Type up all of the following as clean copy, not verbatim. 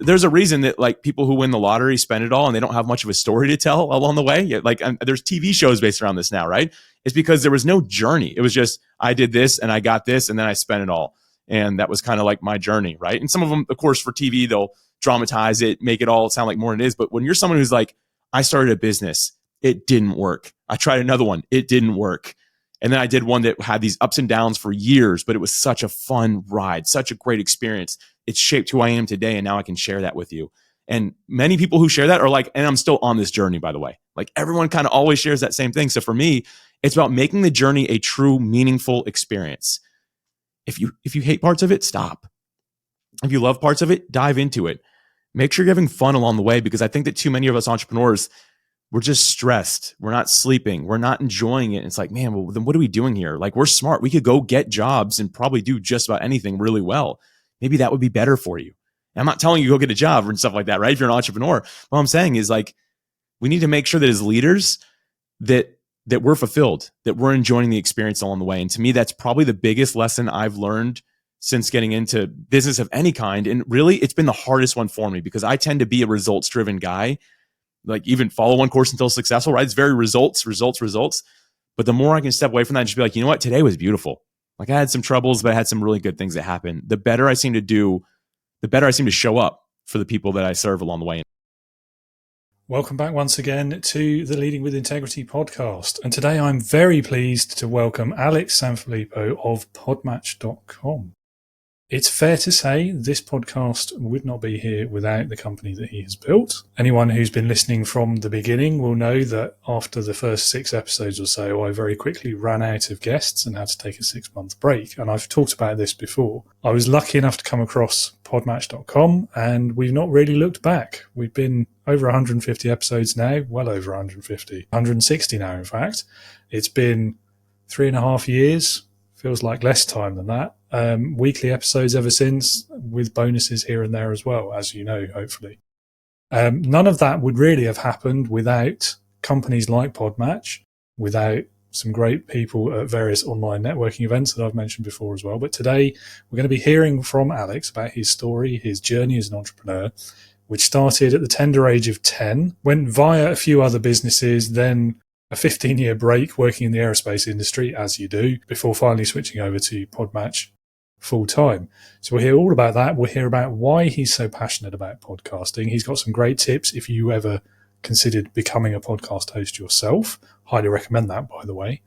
There's a reason that like people who win the lottery spend it all and they don't have much of a story to tell along the way. Like there's TV shows based around this now, right? It's because there was no journey. It was just, I did this and I got this and then I spent it all. And that was kind of like my journey, right? And some of them, of course, for TV, they'll dramatize it, make it all sound like more than it is. But when you're someone who's like, I started a business, it didn't work. I tried another one, it didn't work. And then I did one that had these ups and downs for years, but it was such a fun ride, such a great experience. It shaped who I am today, and now I can share that with you. And many people who share that are like, and I'm still on this journey, by the way. Like everyone kind of always shares that same thing. So for me, it's about making the journey a true, meaningful experience. If you hate parts of it, stop. If you love parts of it, dive into it. Make sure you're having fun along the way, because I think that too many of us entrepreneurs, we're just stressed. We're not sleeping. We're not enjoying it. And it's like, man, well, then what are we doing here? Like, we're smart. We could go get jobs and probably do just about anything really well. Maybe that would be better for you. And I'm not telling you go get a job and stuff like that, right? If you're an entrepreneur, what I'm saying is like, we need to make sure that as leaders that we're fulfilled, that we're enjoying the experience along the way. And to me, that's probably the biggest lesson I've learned since getting into business of any kind. And really, it's been the hardest one for me because I tend to be a results-driven guy. Like even follow one course until successful, right? It's very results. But the more I can step away from that and just be like, you know what? Today was beautiful. Like I had some troubles, but I had some really good things that happened. The better I seem to do, the better I seem to show up for the people that I serve along the way. Welcome back once again to the Leading with Integrity podcast. And today I'm very pleased to welcome Alex Sanfilippo of Podmatch.com. It's fair to say this podcast would not be here without the company that he has built. Anyone who's been listening from the beginning will know that after the first 6 episodes or so, I very quickly ran out of guests and had to take a 6-month break. And I've talked about this before. I was lucky enough to come across Podmatch.com and we've not really looked back. We've been over 150 episodes now, well over 150, 160 now, in fact. It's been 3.5 years. Feels like less time than that. Weekly episodes ever since, with bonuses here and there as well, as you know, hopefully. None of that would really have happened without companies like Podmatch, without some great people at various online networking events that I've mentioned before as well. But today, we're going to be hearing from Alex about his story, his journey as an entrepreneur, which started at the tender age of 10, went via a few other businesses, then a 15-year break working in the aerospace industry, as you do, before finally switching over to Podmatch full-time. So we'll hear all about that. We'll hear about why he's so passionate about podcasting. He's got some great tips if you ever considered becoming a podcast host yourself. Highly recommend that, by the way.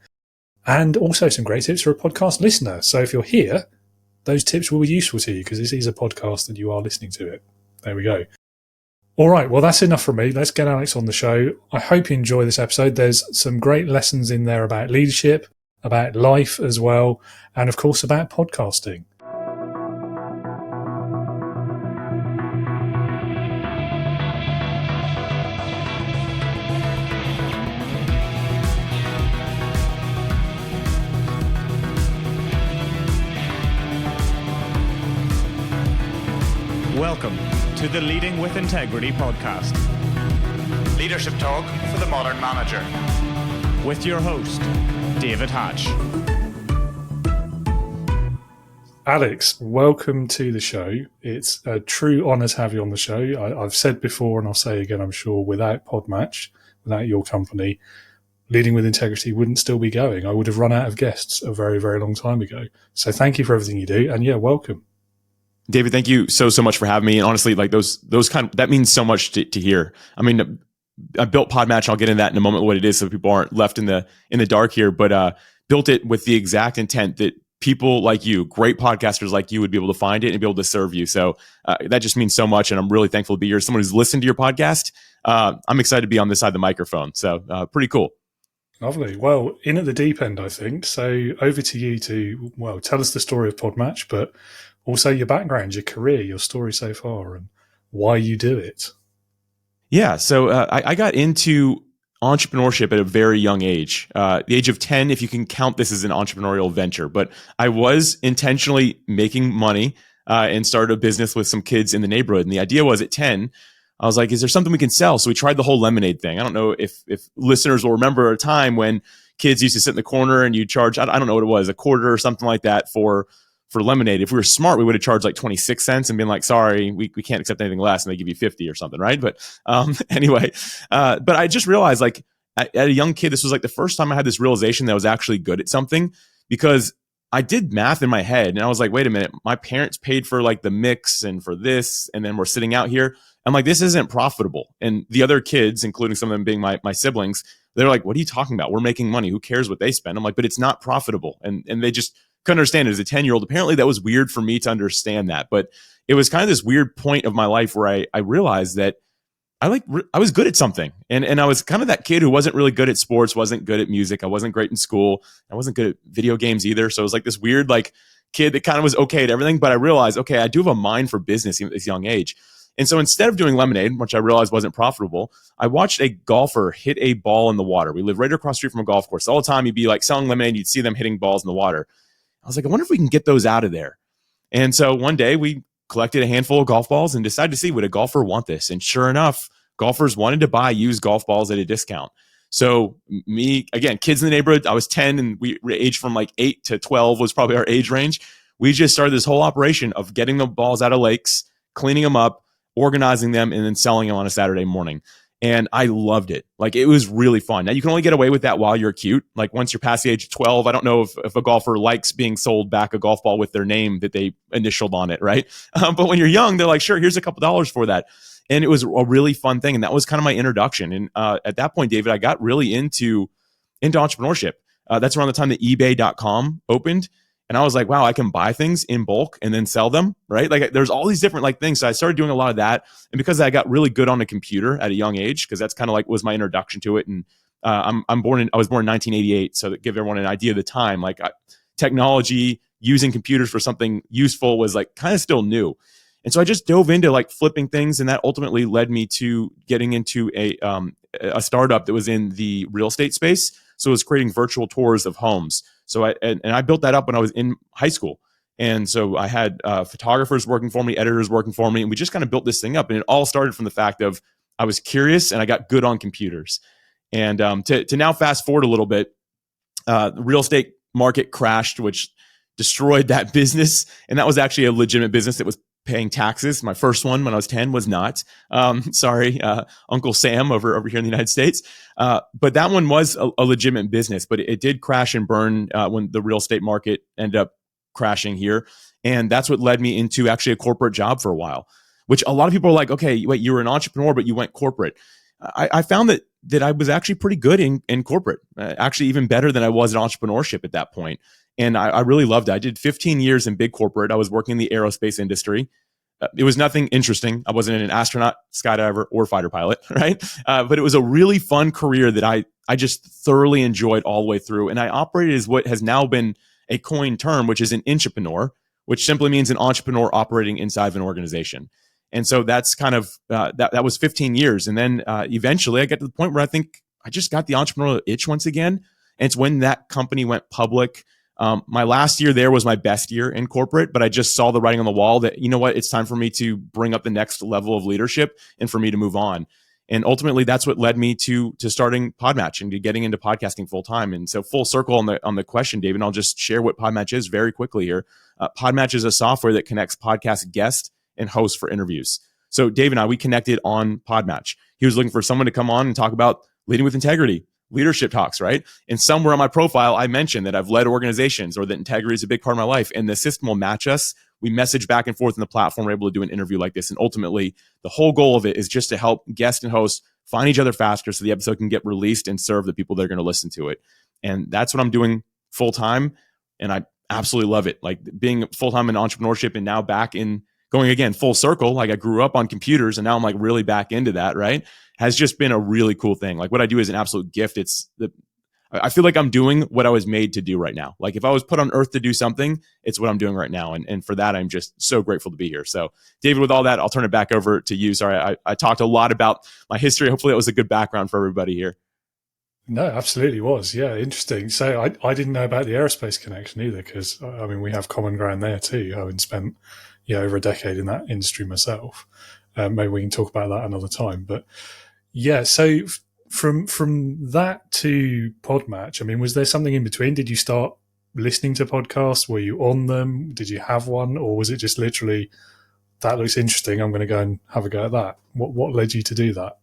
And also some great tips for a podcast listener. So if you're here, those tips will be useful to you because this is a podcast and you are listening to it. There we go. All right, well, that's enough from me. Let's get Alex on the show. I hope you enjoy this episode. There's some great lessons in there about leadership, about life as well, and of course about podcasting. Welcome to the Leading with Integrity podcast. Leadership talk for the modern manager. With your host, David Hatch. Alex, welcome to the show. It's a true honour to have you on the show. I've said before and I'll say again, I'm sure, without Podmatch, without your company, Leading with Integrity wouldn't still be going. I would have run out of guests a very, very long time ago. So thank you for everything you do. And yeah, welcome. David, thank you so much for having me. And honestly, like those kind of, that means so much to hear. I mean, I built Podmatch. I'll get into that in a moment, what it is, so people aren't left in the dark here, but built it with the exact intent that people like you, great podcasters like you, would be able to find it and be able to serve you. So that just means so much. And I'm really thankful to be here. Someone who's listened to your podcast. I'm excited to be on this side of the microphone. So pretty cool. Lovely. Well, in at the deep end, I think. So over to you to, well, tell us the story of Podmatch, but also your background, your career, your story so far, and why you do it. Yeah. So I got into entrepreneurship at a very young age, the age of 10, if you can count this as an entrepreneurial venture. But I was intentionally making money and started a business with some kids in the neighborhood. And the idea was at 10, I was like, is there something we can sell? So we tried the whole lemonade thing. I don't know if listeners will remember a time when kids used to sit in the corner and you charge, I don't know what it was, a quarter or something like that for for lemonade. If we were smart, we would have charged like 26 cents and been like, sorry, we can't accept anything less. And they give you 50 or something. Right. But anyway, but I just realized like at a young kid, this was like the first time I had this realization that I was actually good at something, because I did math in my head and I was like, wait a minute, my parents paid for like the mix and for this, and then we're sitting out here. I'm like, this isn't profitable. And the other kids, including some of them being my siblings, they're like, what are you talking about? We're making money. Who cares what they spend? I'm like, but it's not profitable. And they just couldn't understand it. As a 10-year-old, apparently that was weird for me to understand that. But it was kind of this weird point of my life where I realized that I was good at something. And I was kind of that kid who wasn't really good at sports, wasn't good at music. I wasn't great in school. I wasn't good at video games either. So it was like this weird like kid that kind of was okay at everything. But I realized, okay, I do have a mind for business even at this young age. And so instead of doing lemonade, which I realized wasn't profitable, I watched a golfer hit a ball in the water. We live right across the street from a golf course. All the time you'd be like selling lemonade, you'd see them hitting balls in the water. I was like, I wonder if we can get those out of there. And so one day we collected a handful of golf balls and decided to see, would a golfer want this? And sure enough, golfers wanted to buy used golf balls at a discount. So me, again, kids in the neighborhood, I was 10 and we aged from like 8 to 12 was probably our age range. We just started this whole operation of getting the balls out of lakes, cleaning them up, organizing them, and then selling them on a Saturday morning. And I loved it. Like, it was really fun. Now, you can only get away with that while you're cute. Like, once you're past the age of 12, I don't know if a golfer likes being sold back a golf ball with their name that they initialed on it, right? But when you're young, they're like, sure, here's a couple dollars for that. And it was a really fun thing. And that was kind of my introduction. And at that point, David, I got really into entrepreneurship. That's around the time that eBay.com opened. And I was like, wow, I can buy things in bulk and then sell them, right? Like, there's all these different like things. So I started doing a lot of that. And because I got really good on a computer at a young age, because that's kind of like was my introduction to it. And I was born in 1988. So to give everyone an idea of the time, like technology, using computers for something useful was like kind of still new. And so I just dove into like flipping things. And that ultimately led me to getting into a startup that was in the real estate space. So it was creating virtual tours of homes. So I built that up when I was in high school. And so I had photographers working for me, editors working for me, and we just kind of built this thing up. And it all started from the fact of I was curious and I got good on computers. And to now fast forward a little bit, the real estate market crashed, which destroyed that business. And that was actually a legitimate business that was paying taxes. My first one when I was 10 was not. Sorry, Uncle Sam over here in the United States. But that one was a legitimate business, but it did crash and burn when the real estate market ended up crashing here. And that's what led me into actually a corporate job for a while, which a lot of people are like, okay, wait, you were an entrepreneur, but you went corporate. I found that I was actually pretty good in corporate, actually even better than I was in entrepreneurship at that point. And I really loved it. I did 15 years in big corporate. I was working in the aerospace industry. It was nothing interesting. I wasn't an astronaut, skydiver, or fighter pilot, right? But it was a really fun career that I just thoroughly enjoyed all the way through. And I operated as what has now been a coined term, which is an intrapreneur, which simply means an entrepreneur operating inside of an organization. And so that's kind of, that was 15 years. And then eventually I got to the point where I think I just got the entrepreneurial itch once again. And it's when that company went public. My last year there was my best year in corporate, but I just saw the writing on the wall that, you know what, it's time for me to bring up the next level of leadership and for me to move on. And ultimately, that's what led me to starting Podmatch and to getting into podcasting full time. And so full circle on the question, David, and I'll just share what Podmatch is very quickly here. Podmatch is a software that connects podcast guests and hosts for interviews. So Dave and I, we connected on Podmatch. He was looking for someone to come on and talk about leading with integrity, leadership talks, right? And somewhere on my profile, I mentioned that I've led organizations or that integrity is a big part of my life. And the system will match us. We message back and forth in the platform. We're able to do an interview like this. And ultimately, the whole goal of it is just to help guests and hosts find each other faster so the episode can get released and serve the people that are going to listen to it. And that's what I'm doing full time. And I absolutely love it. Like being full time in entrepreneurship and now back in going again, full circle. Like I grew up on computers and now I'm like really back into that, right? Has just been a really cool thing. Like what I do is an absolute gift. I feel like I'm doing what I was made to do right now. Like if I was put on earth to do something, it's what I'm doing right now. And for that, I'm just so grateful to be here. So David, with all that, I'll turn it back over to you. Sorry, I talked a lot about my history. Hopefully that was a good background for everybody here. No, absolutely was. Yeah, interesting. So I didn't know about the aerospace connection either, because I mean, we have common ground there too, having spent over a decade in that industry myself. Maybe we can talk about that another time. But yeah, so from that to Podmatch, I mean, was there something in between? Did you start listening to podcasts? Were you on them? Did you have one? Or was it just literally, that looks interesting, I'm going to go and have a go at that? What led you to do that?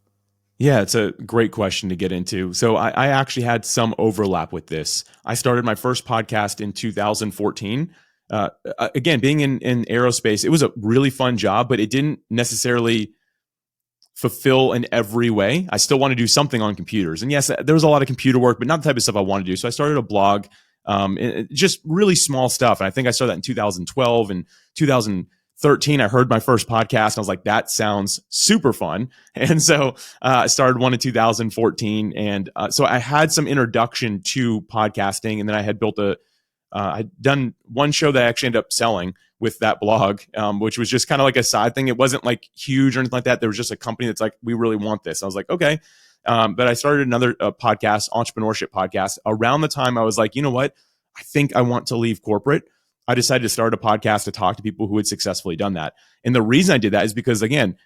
Yeah, it's a great question to get into. So I actually had some overlap with this. I started my first podcast in 2014. Again, being in aerospace, it was a really fun job, but it didn't necessarily fulfill in every way. I still want to do something on computers. And yes, there was a lot of computer work, but not the type of stuff I want to do. So I started a blog, just really small stuff. And I think I started that in 2012 and 2013. I heard my first podcast and I was like, that sounds super fun. And so I started one in 2014. And so I had some introduction to podcasting. And then I had built I'd done one show that I actually ended up selling with that blog, which was just kind of like a side thing. It wasn't like huge or anything like that. There was just a company that's like, we really want this. I was like, okay. But I started another podcast, entrepreneurship podcast. Around the time I was like, you know what? I think I want to leave corporate. I decided to start a podcast to talk to people who had successfully done that. And the reason I did that is because, again,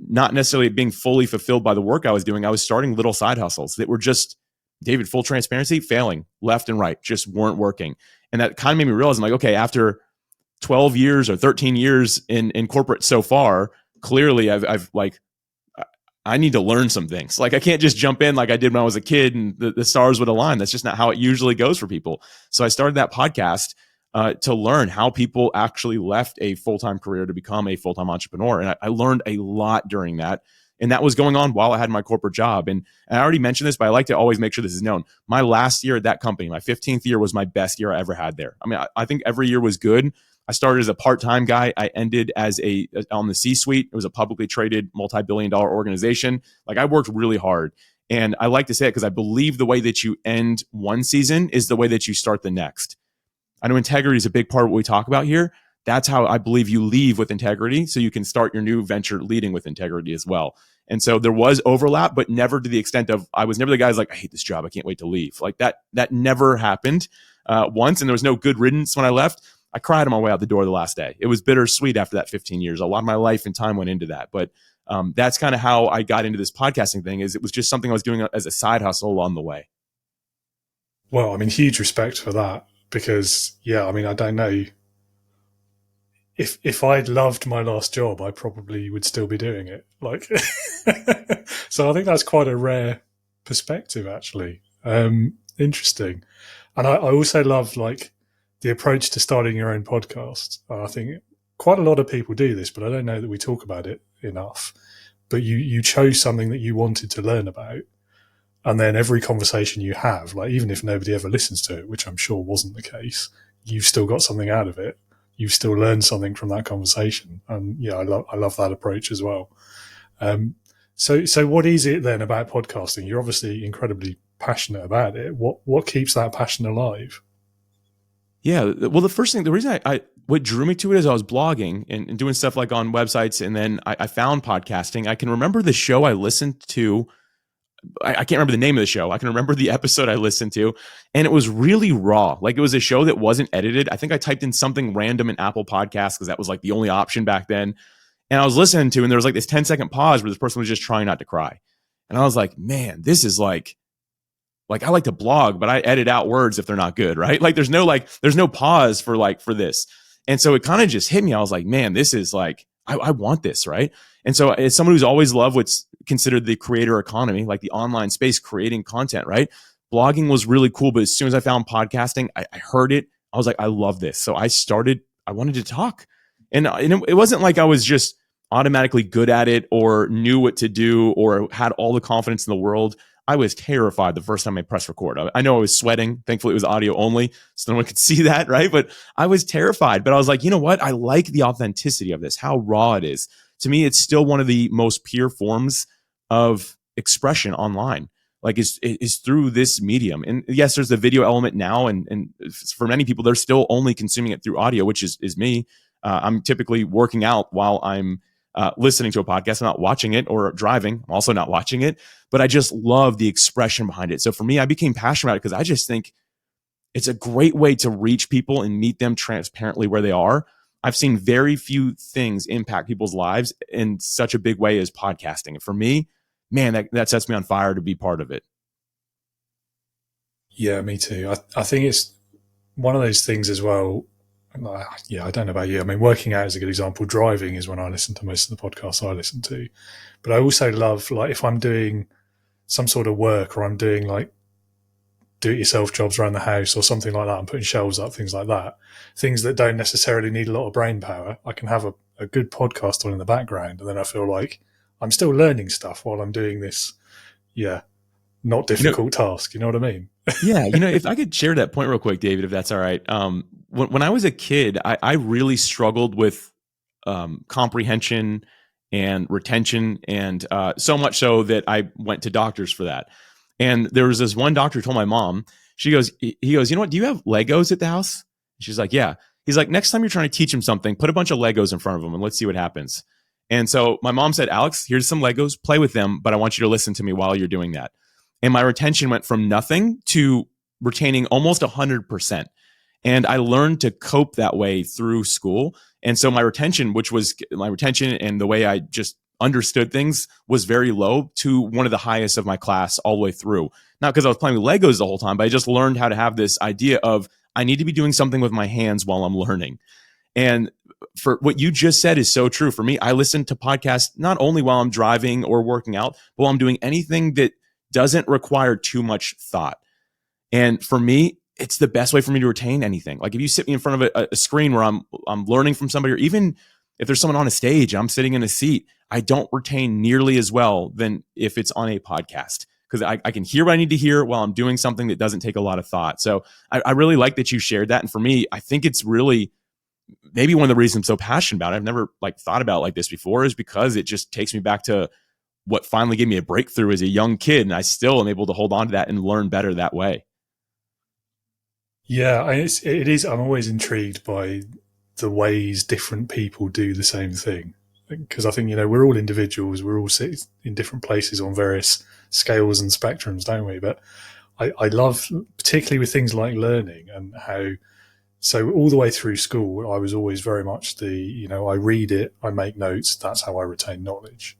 not necessarily being fully fulfilled by the work I was doing, I was starting little side hustles that were just, David, full transparency, failing left and right, just weren't working. And that kind of made me realize, I'm like, okay, after 12 years or 13 years in corporate so far, clearly I've like, I need to learn some things. Like I can't just jump in like I did when I was a kid and the stars would align. That's just not how it usually goes for people. So I started that podcast to learn how people actually left a full-time career to become a full-time entrepreneur. And I learned a lot during that. And that was going on while I had my corporate job. And I already mentioned this, but I like to always make sure this is known. My last year at that company, my 15th year, was my best year I ever had there. I mean, I think every year was good. I started as a part-time guy. I ended as on the C-suite. It was a publicly traded multi-billion-dollar organization. Like I worked really hard. And I like to say it because I believe the way that you end one season is the way that you start the next. I know integrity is a big part of what we talk about here. That's how I believe you leave with integrity so you can start your new venture leading with integrity as well. And so there was overlap, but never to the extent of, I was never the guy who's like, I hate this job, I can't wait to leave. Like that never happened once. And there was no good riddance when I left. I cried on my way out the door the last day. It was bittersweet after that 15 years. A lot of my life and time went into that. But that's kind of how I got into this podcasting thing, is it was just something I was doing as a side hustle along the way. Well, I mean, huge respect for that because, yeah, I mean, I don't know. If I'd loved my last job, I probably would still be doing it. Like, so I think that's quite a rare perspective, actually. Interesting. And I also love like the approach to starting your own podcast. I think quite a lot of people do this, but I don't know that we talk about it enough. But you chose something that you wanted to learn about. And then every conversation you have, like even if nobody ever listens to it, which I'm sure wasn't the case, you've still got something out of it. You've still learned something from that conversation. And yeah, I love that approach as well. So what is it then about podcasting? You're obviously incredibly passionate about it. What keeps that passion alive? Yeah. Well, the reason what drew me to it is I was blogging and doing stuff like on websites. And then I found podcasting. I can remember the show I listened to. I can't remember the name of the show. I can remember the episode I listened to, and it was really raw. Like it was a show that wasn't edited. I think I typed in something random in Apple Podcasts because that was like the only option back then. And I was listening to, and there was like this 10-second pause where this person was just trying not to cry. And I was like, man, this is like I like to blog, but I edit out words if they're not good, right? Like there's no pause for this. And so it kind of just hit me. I was like, man, this is like, I want this, right? And so as someone who's always loved what's considered the creator economy, like the online space, creating content, right? Blogging was really cool. But as soon as I found podcasting, I heard it. I was like, I love this. So I wanted to talk. And it wasn't like I was just automatically good at it or knew what to do or had all the confidence in the world. I was terrified the first time I pressed record. I know I was sweating. Thankfully, it was audio only, so no one could see that, right? But I was terrified. But I was like, you know what? I like the authenticity of this, how raw it is. To me, it's still one of the most pure forms of expression online. Like is through this medium. And yes, there's the video element now. And for many people, they're still only consuming it through audio, which is me. I'm typically working out while I'm listening to a podcast. I'm not watching it, or driving. I'm also not watching it, but I just love the expression behind it. So for me, I became passionate about it because I just think it's a great way to reach people and meet them transparently where they are. I've seen very few things impact people's lives in such a big way as podcasting. And for me, man, that sets me on fire to be part of it. Yeah, me too. I think it's one of those things as well. Yeah, I don't know about you. I mean, working out is a good example. Driving is when I listen to most of the podcasts I listen to. But I also love, like, if I'm doing some sort of work or I'm doing like do-it-yourself jobs around the house or something like that, I'm putting shelves up, things like that, things that don't necessarily need a lot of brain power, I can have a good podcast on in the background, and then I feel like I'm still learning stuff while I'm doing this, not difficult task. You know what I mean? Yeah, if I could share that point real quick, David, if that's all right. When I was a kid, I really struggled with comprehension and retention, and so much so that I went to doctors for that. And there was this one doctor who told my mom, he goes, you know what, do you have Legos at the house? She's like, yeah. He's like, next time you're trying to teach him something, put a bunch of Legos in front of him and let's see what happens. And so my mom said, Alex, here's some Legos, play with them, but I want you to listen to me while you're doing that. And my retention went from nothing to retaining almost 100%. And I learned to cope that way through school. And so my retention and the way I just understood things was very low to one of the highest of my class all the way through. Not because I was playing with Legos the whole time, but I just learned how to have this idea of I need to be doing something with my hands while I'm learning. And for what you just said is so true. For me, I listen to podcasts not only while I'm driving or working out, but while I'm doing anything that doesn't require too much thought. And for me, it's the best way for me to retain anything. Like if you sit me in front of a screen where I'm learning from somebody, or even if there's someone on a stage, I'm sitting in a seat, I don't retain nearly as well than if it's on a podcast, because I can hear what I need to hear while I'm doing something that doesn't take a lot of thought. So I really like that you shared that. And for me, I think it's really maybe one of the reasons I'm so passionate about it. I've never thought about it like this before, is because it just takes me back to what finally gave me a breakthrough as a young kid. And I still am able to hold on to that and learn better that way. Yeah, it is. I'm always intrigued by the ways different people do the same thing, because I think, we're all individuals. We're all in different places on various scales and spectrums, don't we? But I love, particularly with things like learning, and how, so all the way through school, I was always very much I read it, I make notes, that's how I retain knowledge.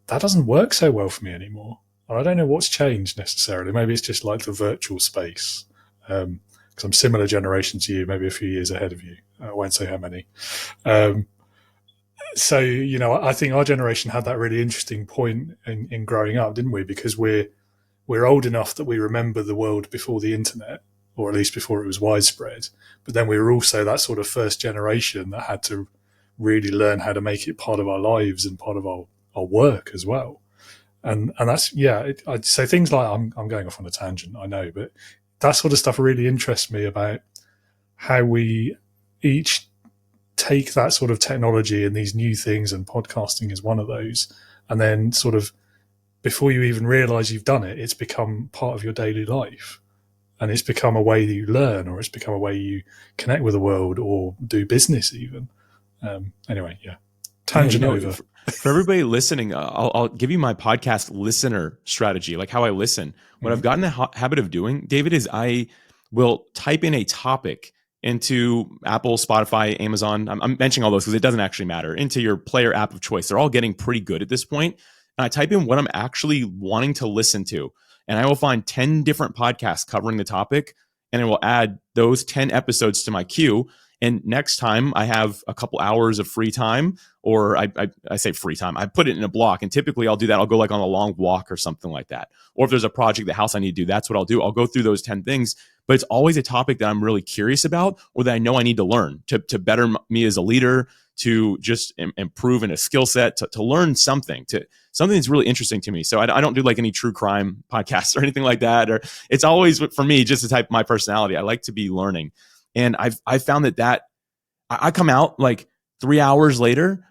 That doesn't work so well for me anymore. And I don't know what's changed necessarily. Maybe it's just like the virtual space. Because I'm similar generation to you, maybe a few years ahead of you. I won't say how many. So, I think our generation had that really interesting point in growing up, didn't we? Because we're old enough that we remember the world before the internet, or at least before it was widespread. But then we were also that sort of first generation that had to really learn how to make it part of our lives and part of our work as well. And that's, I'd say things like, I'm going off on a tangent, I know, but that sort of stuff really interests me, about how we each take that sort of technology and these new things, and podcasting is one of those. And then sort of before you even realize you've done it, it's become part of your daily life. And it's become a way that you learn, or it's become a way you connect with the world or do business even. Anyway, tangent over. For everybody listening, I'll give you my podcast listener strategy, like how I listen. What I've gotten a habit of doing, David, is I will type in a topic into Apple, Spotify, Amazon. I'm mentioning all those because it doesn't actually matter. Into your player app of choice. They're all getting pretty good at this point. And I type in what I'm actually wanting to listen to. And I will find 10 different podcasts covering the topic. And I will add those 10 episodes to my queue. And next time I have a couple hours of free time, or I say free time, I put it in a block. And typically I'll do that. I'll go on a long walk or something like that. Or if there's a project at the house I need to do, that's what I'll do. I'll go through those 10 things. But it's always a topic that I'm really curious about, or that I know I need to learn to better me as a leader, to just improve in a skill set, to learn something that's really interesting to me. So I don't do any true crime podcasts or anything like that. Or it's always, for me, just the type of my personality. I like to be learning. And I've found that I come out 3 hours later,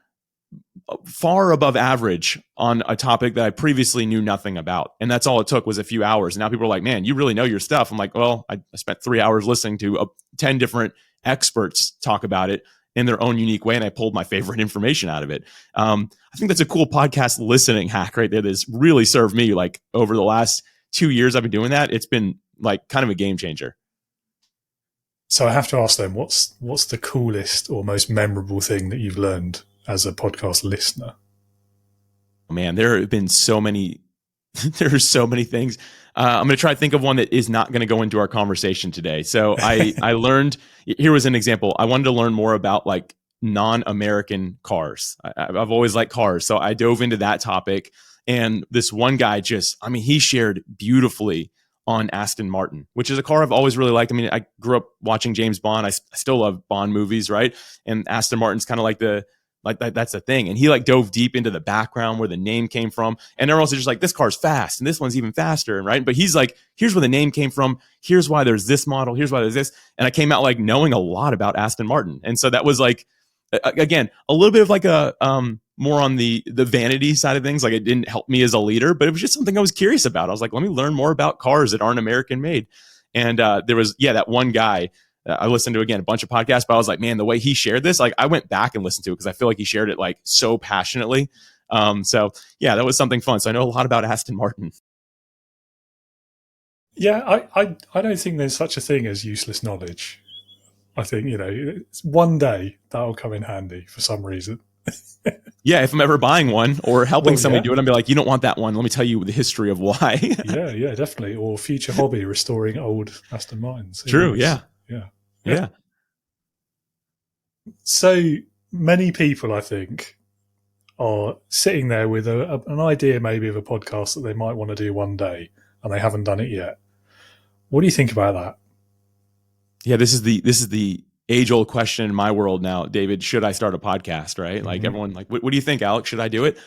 far above average on a topic that I previously knew nothing about. And that's all it took, was a few hours. And now people are like, man, you really know your stuff. I'm like, well, I spent 3 hours listening to 10 different experts talk about it in their own unique way. And I pulled my favorite information out of it. I think that's a cool podcast listening hack right there that's really served me. Over the last 2 years I've been doing that. It's been kind of a game changer. So I have to ask them, what's the coolest or most memorable thing that you've learned as a podcast listener? Man, there have been so many There are so many things. I'm going to try to think of one that is not going to go into our conversation today. So I learned, here was an example. I wanted to learn more about like non-American cars. I've always liked cars. So I dove into that topic. And this one guy he shared beautifully on Aston Martin, which is a car I've always really liked. I mean, I grew up watching James Bond. I still love Bond movies, right? And Aston Martin's kind of like that's the thing. And he like dove deep into the background where the name came from. And everyone's just like, this car's fast and this one's even faster. Right. But he's like, here's where the name came from. Here's why there's this model. Here's why there's this. And I came out like knowing a lot about Aston Martin. And so that was like, again, a little bit of like a, more on the vanity side of things. Like it didn't help me as a leader, but it was just something I was curious about. I was like, let me learn more about cars that aren't American made. And there was, that one guy, I listened to, again, a bunch of podcasts, but I was like, man, the way he shared this, like I went back and listened to it because I feel like he shared it like so passionately. So yeah, that was something fun. So I know a lot about Aston Martin. Yeah, I don't think there's such a thing as useless knowledge. I think, one day that'll come in handy for some reason. Yeah, if I'm ever buying one or helping somebody do it, I'll be like, you don't want that one. Let me tell you the history of why. Yeah, definitely. Or future hobby, restoring old Aston Martins. True, yeah. So many people, I think, are sitting there with an idea maybe of a podcast that they might want to do one day, and they haven't done it yet. What do you think about that? Yeah, this is the age-old question in my world now, David. Should I start a podcast? Right? Mm-hmm. Like everyone, like, what do you think, Alex? Should I do it?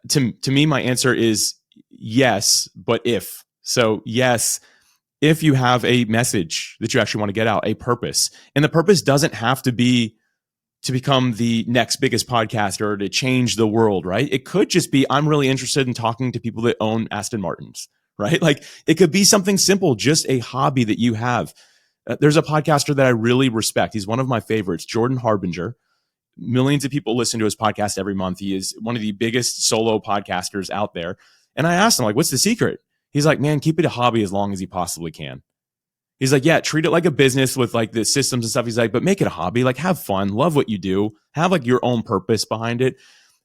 To me, my answer is yes, but if. So yes, if you have a message that you actually want to get out, a purpose, and the purpose doesn't have to be to become the next biggest podcaster or to change the world, right? It could just be, I'm really interested in talking to people that own Aston Martins, right? Like it could be something simple, just a hobby that you have. There's a podcaster that I really respect. He's one of my favorites, Jordan Harbinger. Millions of people listen to his podcast every month. He is one of the biggest solo podcasters out there. And I asked him, like, what's the secret? He's like, man, keep it a hobby as long as you possibly can. He's like, yeah, treat it like a business with like the systems and stuff. He's like, but make it a hobby, like have fun, love what you do, have like your own purpose behind it.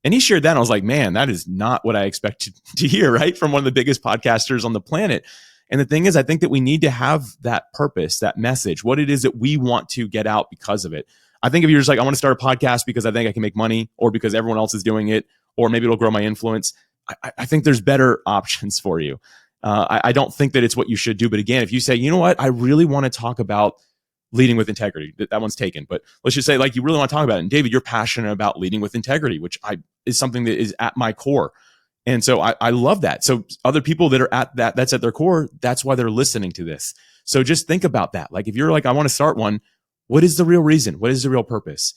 And he shared that. And I was like, man, that is not what I expected to hear, right? From one of the biggest podcasters on the planet. And the thing is, I think that we need to have that purpose, that message, what it is that we want to get out because of it. I think if you're just like, I want to start a podcast because I think I can make money or because everyone else is doing it, or maybe it'll grow my influence, I think there's better options for you. I don't think that it's what you should do. But again, if you say, you know what, I really want to talk about leading with integrity, that one's taken. But let's just say like you really want to talk about it. And David, you're passionate about leading with integrity, which is something that is at my core. And so I love that. So other people that are at that's at their core, that's why they're listening to this. So just think about that. Like if you're like, I want to start one, what is the real reason? What is the real purpose?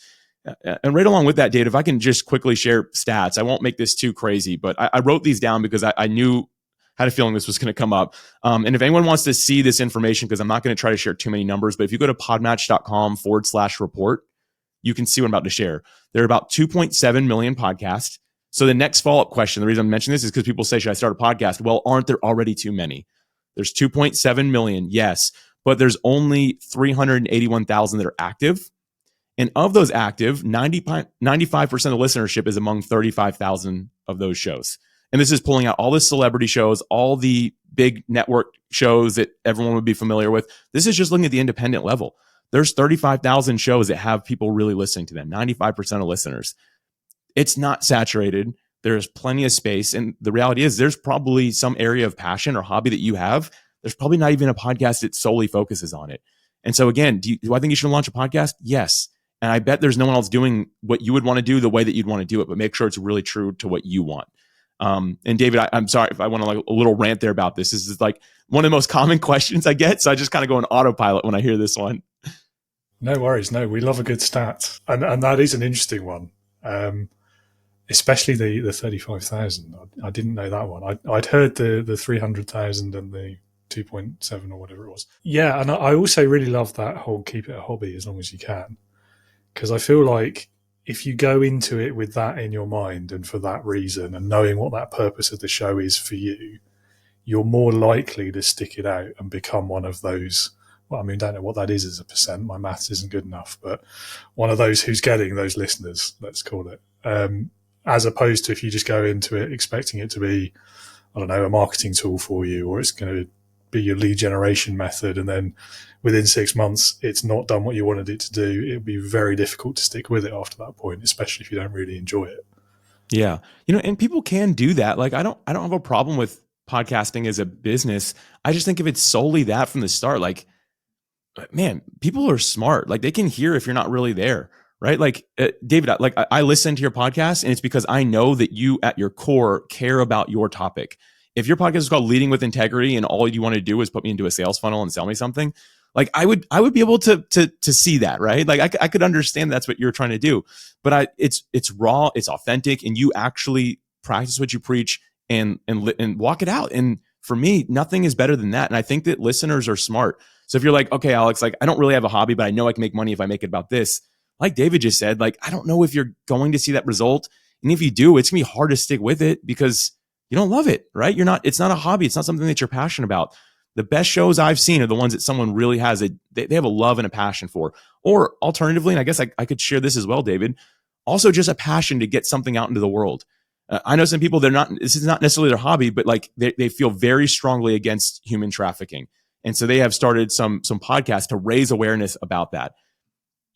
And right along with that, Dave, if I can just quickly share stats, I won't make this too crazy, but I wrote these down because I had a feeling this was going to come up. And if anyone wants to see this information, because I'm not going to try to share too many numbers, but if you go to podmatch.com/report, you can see what I'm about to share. There are about 2.7 million podcasts. So the next follow-up question, the reason I'm mentioning this is because people say, should I start a podcast? Well, aren't there already too many? There's 2.7 million, yes, but there's only 381,000 that are active. And of those active, 95% of the listenership is among 35,000 of those shows. And this is pulling out all the celebrity shows, all the big network shows that everyone would be familiar with. This is just looking at the independent level. There's 35,000 shows that have people really listening to them, 95% of listeners. It's not saturated. There's plenty of space. And the reality is there's probably some area of passion or hobby that you have. There's probably not even a podcast that solely focuses on it. And so again, do I think you should launch a podcast? Yes. And I bet there's no one else doing what you would want to do the way that you'd want to do it, but make sure it's really true to what you want. And David, I'm sorry if I want to like a little rant there about this. This is like one of the most common questions I get. So I just kind of go on autopilot when I hear this one. No worries. No, we love a good stat. And that is an interesting one. Especially the 35,000. I didn't know that one. I'd heard the 300,000 and the 2.7 or whatever it was. Yeah. And I also really love that whole keep it a hobby as long as you can. Because I feel like if you go into it with that in your mind and for that reason and knowing what that purpose of the show is for you, you're more likely to stick it out and become one of those. Well, I mean, don't know what that is as a percent. My maths isn't good enough, but one of those who's getting those listeners, let's call it. As opposed to if you just go into it expecting it to be I don't know, a marketing tool for you, or it's going to be your lead generation method, and then within 6 months it's not done what you wanted it to do, it would be very difficult to stick with it after that point, especially if you don't really enjoy it. Yeah. And people can do that. Like I don't have a problem with podcasting as a business. I just think if it's solely that from the start, like, man, people are smart. Like they can hear if you're not really there, right? Like David, I listen to your podcast, and it's because I know that you at your core care about your topic. If your podcast is called Leading with Integrity and all you want to do is put me into a sales funnel and sell me something, like I would be able to see that, right? Like I could understand that's what you're trying to do, but it's raw, it's authentic, and you actually practice what you preach and walk it out. And for me, nothing is better than that. And I think that listeners are smart. So if you're like, okay, Alex, like I don't really have a hobby, but I know I can make money if I make it about this. Like David just said, like I don't know if you're going to see that result, and if you do, it's gonna be hard to stick with it because you don't love it, right? It's not a hobby. It's not something that you're passionate about. The best shows I've seen are the ones that someone really has they have a love and a passion for. Or alternatively, and I guess I could share this as well, David, also just a passion to get something out into the world. I know some people, this is not necessarily their hobby, but like they feel very strongly against human trafficking. And so they have started some podcasts to raise awareness about that.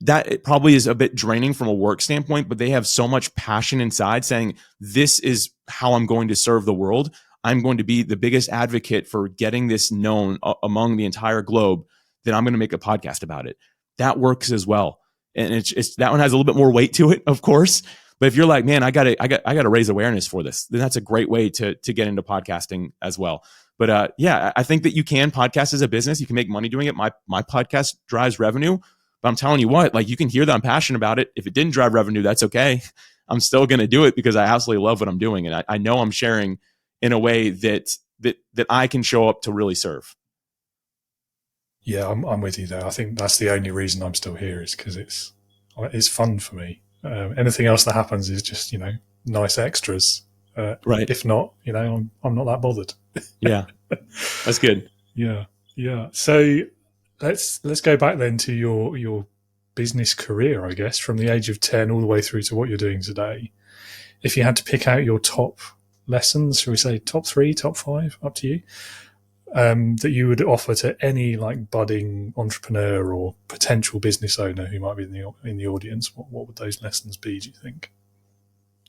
That it probably is a bit draining from a work standpoint, but they have so much passion inside saying, this is how I'm going to serve the world. I'm going to be the biggest advocate for getting this known among the entire globe, that I'm going to make a podcast about it. That works as well. And it's that one has a little bit more weight to it, of course. But if you're like, man, I got to raise awareness for this, then that's a great way to get into podcasting as well. But yeah, I think that you can podcast as a business. You can make money doing it. My podcast drives revenue, but I'm telling you what, like you can hear that I'm passionate about it. If it didn't drive revenue, that's okay. I'm still going to do it because I absolutely love what I'm doing. And I know I'm sharing in a way that I can show up to really serve. Yeah, I'm with you there. I think that's the only reason I'm still here, is because it's fun for me. Anything else that happens is just, nice extras. Right. If not, I'm not that bothered. Yeah, that's good. Yeah. So let's go back then to your business career, I guess, from the age of 10 all the way through to what you're doing today. If you had to pick out your top lessons, shall we say top 3, top 5, up to you, that you would offer to any like budding entrepreneur or potential business owner who might be in the audience, what would those lessons be, do you think?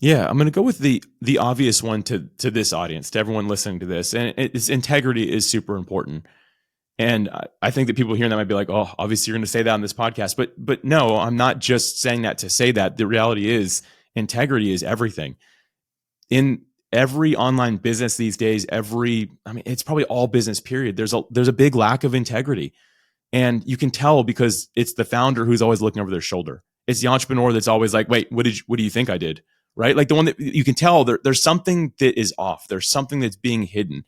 Yeah, I'm going to go with the obvious one to this audience, to everyone listening to this, and it's integrity is super important. And I think that people hearing that might be like, oh, obviously you're going to say that on this podcast, but no, I'm not just saying that to say that. The reality is integrity is everything. In every online business these days, it's probably all business period. There's a big lack of integrity, and you can tell because it's the founder who's always looking over their shoulder. It's the entrepreneur that's always like, wait, what do you think I did? Right? Like the one that you can tell there's something that is off. There's something that's being hidden.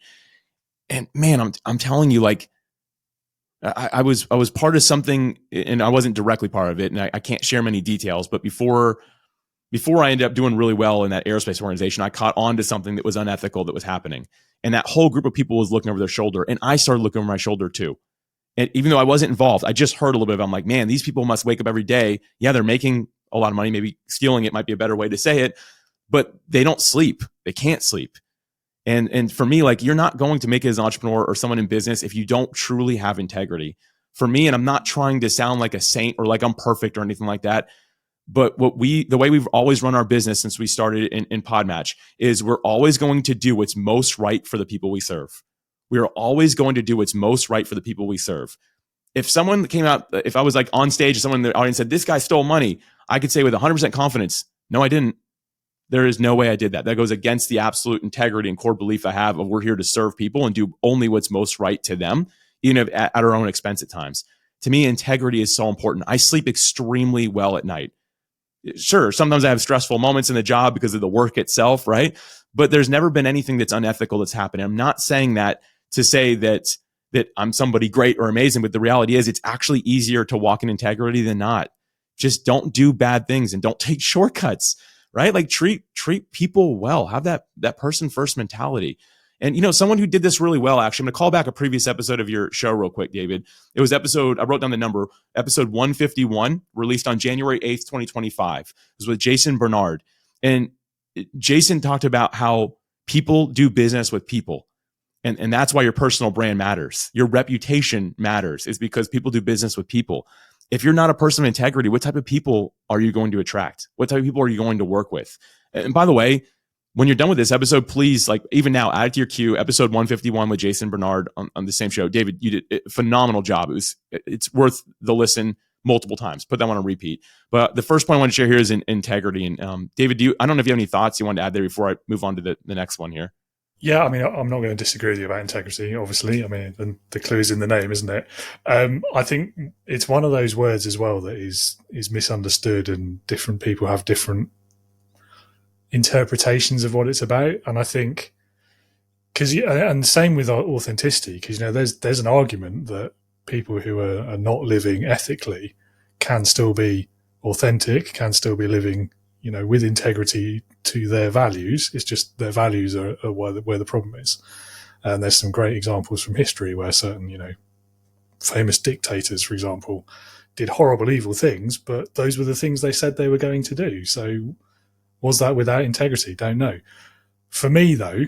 And man, I'm telling you, like I was part of something, and I wasn't directly part of it, and I can't share many details, but before I ended up doing really well in that aerospace organization, I caught on to something that was unethical that was happening. And that whole group of people was looking over their shoulder, and I started looking over my shoulder too. And even though I wasn't involved, I just heard a little bit of it. I'm like, man, these people must wake up every day. Yeah, they're making a lot of money. Maybe stealing it might be a better way to say it, but they don't sleep. They can't sleep. And for me, like, you're not going to make it as an entrepreneur or someone in business if you don't truly have integrity. For me, and I'm not trying to sound like a saint or like I'm perfect or anything like that, but the way we've always run our business since we started in Podmatch is we're always going to do what's most right for the people we serve. We are always going to do what's most right for the people we serve. If someone came out, if I was like on stage and someone in the audience said, this guy stole money, I could say with 100% confidence, no, I didn't. There is no way I did that. That goes against the absolute integrity and core belief I have of we're here to serve people and do only what's most right to them, even if at our own expense at times. To me, integrity is so important. I sleep extremely well at night. Sure, sometimes I have stressful moments in the job because of the work itself, right? But there's never been anything that's unethical that's happened. I'm not saying that to say that I'm somebody great or amazing, but the reality is it's actually easier to walk in integrity than not. Just don't do bad things and don't take shortcuts, right? Like treat people well. Have that person first mentality. And someone who did this really well, actually, I'm going to call back a previous episode of your show real quick, David. It was I wrote down the number, episode 151, released on January 8th, 2025. It was with Jason Bernard. And Jason talked about how People do business with people. And that's why your personal brand matters. Your reputation matters, is because people do business with people. If you're not a person of integrity, what type of people are you going to attract? What type of people are you going to work with? And by the way, when you're done with this episode, please, like, even now, add it to your queue. Episode 151 with Jason Bernard on the same show. David, you did a phenomenal job. It's worth the listen multiple times. Put that one on repeat. But the first point I want to share here is integrity. And David, I don't know if you have any thoughts you want to add there before I move on to the next one here. Yeah, I mean, I'm not going to disagree with you about integrity, obviously. I mean, the clue is in the name, isn't it? I think it's one of those words as well that is misunderstood, and different people have different interpretations of what it's about. And I think, and same with authenticity, because, there's an argument that people who are not living ethically can still be authentic, can still be living, with integrity to their values. It's just their values are where the problem is. And there's some great examples from history where certain, famous dictators, for example, did horrible, evil things, but those were the things they said they were going to do. So was that without integrity? Don't know. For me, though,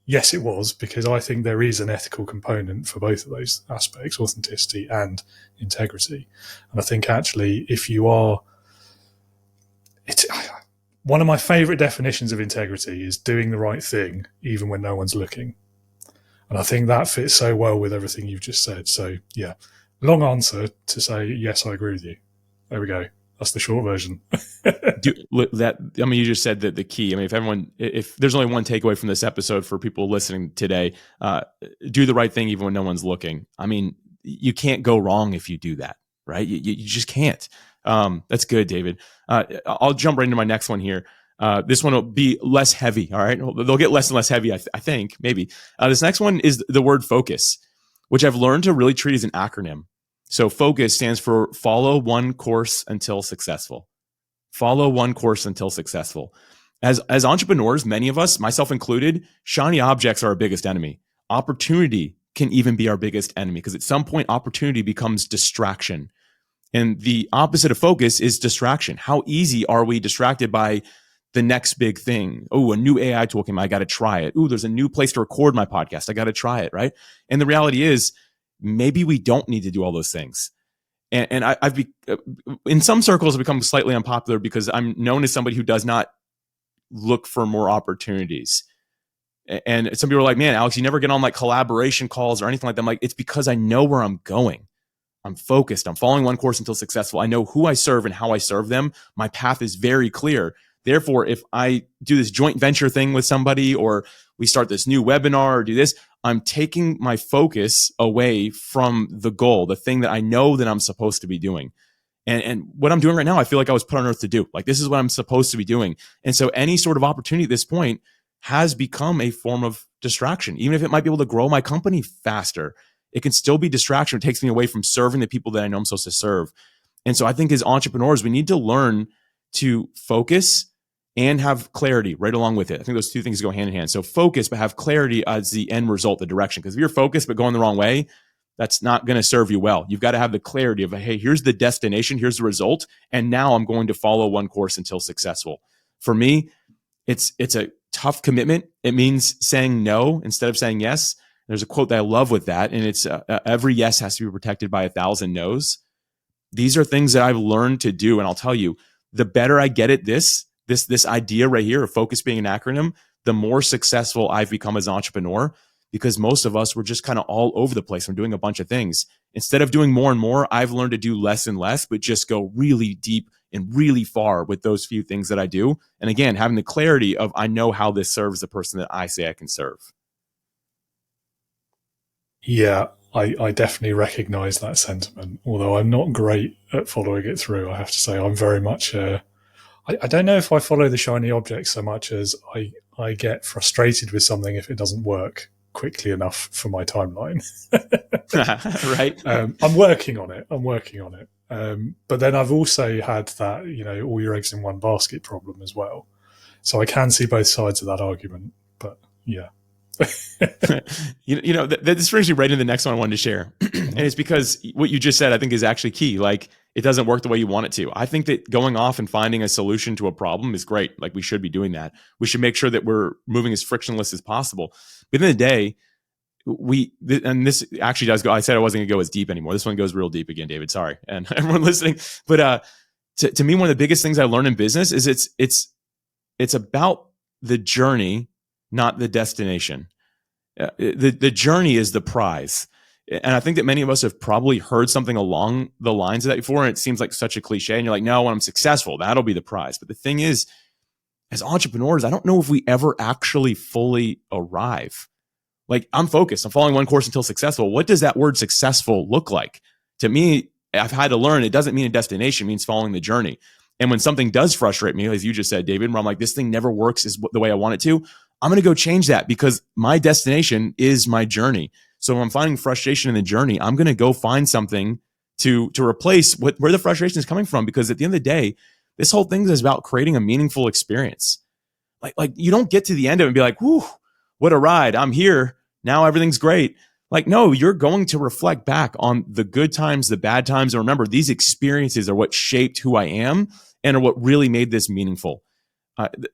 yes, it was, because I think there is an ethical component for both of those aspects, authenticity and integrity. And I think actually, if you are, it's one of my favorite definitions of integrity is doing the right thing even when no one's looking. And I think that fits so well with everything you've just said. So yeah, long answer to say, yes, I agree with you. There we go. That's the short version. You just said that the key. I mean, if there's only one takeaway from this episode for people listening today, do the right thing even when no one's looking. I mean, you can't go wrong if you do that, right? You just can't. That's good, David. I'll jump right into my next one here. This one will be less heavy. All right. They'll get less and less heavy. I think maybe, this next one is the word focus, which I've learned to really treat as an acronym. So focus stands for follow one course until successful. Follow one course until successful. As entrepreneurs, many of us, myself included, shiny objects are our biggest enemy. Opportunity can even be our biggest enemy, because at some point opportunity becomes distraction. And the opposite of focus is distraction. How easy are we distracted by the next big thing? Oh, a new AI tool came out, I got to try it. Oh, there's a new place to record my podcast, I got to try it, right? And the reality is, maybe we don't need to do all those things. And in some circles, I've become slightly unpopular because I'm known as somebody who does not look for more opportunities. And some people are like, man, Alex, you never get on like collaboration calls or anything like that. I'm like, it's because I know where I'm going. I'm focused. I'm following one course until successful. I know who I serve and how I serve them. My path is very clear. Therefore, if I do this joint venture thing with somebody, or we start this new webinar or do this, I'm taking my focus away from the goal, the thing that I know that I'm supposed to be doing. And what I'm doing right now, I feel like I was put on earth to do. Like, this is what I'm supposed to be doing. And so any sort of opportunity at this point has become a form of distraction. Even if it might be able to grow my company faster, it can still be distraction. It takes me away from serving the people that I know I'm supposed to serve. And so I think as entrepreneurs, we need to learn to focus and have clarity right along with it. I think those two things go hand in hand. So focus, but have clarity as the end result, the direction. Because if you're focused but going the wrong way, that's not going to serve you well. You've got to have the clarity of, hey, here's the destination, here's the result, and now I'm going to follow one course until successful. For me, it's a tough commitment. It means saying no instead of saying yes. There's a quote that I love with that, and it's every yes has to be protected by 1,000 no's. These are things that I've learned to do, and I'll tell you, the better I get at this idea right here of focus being an acronym, the more successful I've become as an entrepreneur, because most of us were just kind of all over the place. We're doing a bunch of things. Instead of doing more and more, I've learned to do less and less, but just go really deep and really far with those few things that I do. And again, having the clarity of, I know how this serves the person that I say I can serve. Yeah, I definitely recognize that sentiment, although I'm not great at following it through. I have to say, I'm very much I don't know if I follow the shiny object so much as I get frustrated with something if it doesn't work quickly enough for my timeline. Right. I'm working on it. But then I've also had that, all your eggs in one basket problem as well. So I can see both sides of that argument, but yeah. This brings me right into the next one I wanted to share. And it's because what you just said, I think, is actually key. Like, it doesn't work the way you want it to. I think that going off and finding a solution to a problem is great. Like, we should be doing that. We should make sure that we're moving as frictionless as possible. But at the end of the day, and this actually does go, I said I wasn't going to go as deep anymore. This one goes real deep again, David. Sorry. And everyone listening. But to me, one of the biggest things I learned in business is it's about the journey, not the destination. The journey is the prize. And I think that many of us have probably heard something along the lines of that before. And it seems like such a cliche. And you're like, no, when I'm successful, that'll be the prize. But the thing is, as entrepreneurs, I don't know if we ever actually fully arrive. Like, I'm focused. I'm following one course until successful. What does that word successful look like? To me, I've had to learn it doesn't mean a destination, it means following the journey. And when something does frustrate me, as you just said, David, where I'm like, this thing never works is the way I want it to, I'm going to go change that because my destination is my journey. So when I'm finding frustration in the journey, I'm going to go find something to replace where the frustration is coming from. Because at the end of the day, this whole thing is about creating a meaningful experience. Like you don't get to the end of it and be like, whew, what a ride. I'm here. Now everything's great. Like, no, you're going to reflect back on the good times, the bad times. And remember, these experiences are what shaped who I am and are what really made this meaningful.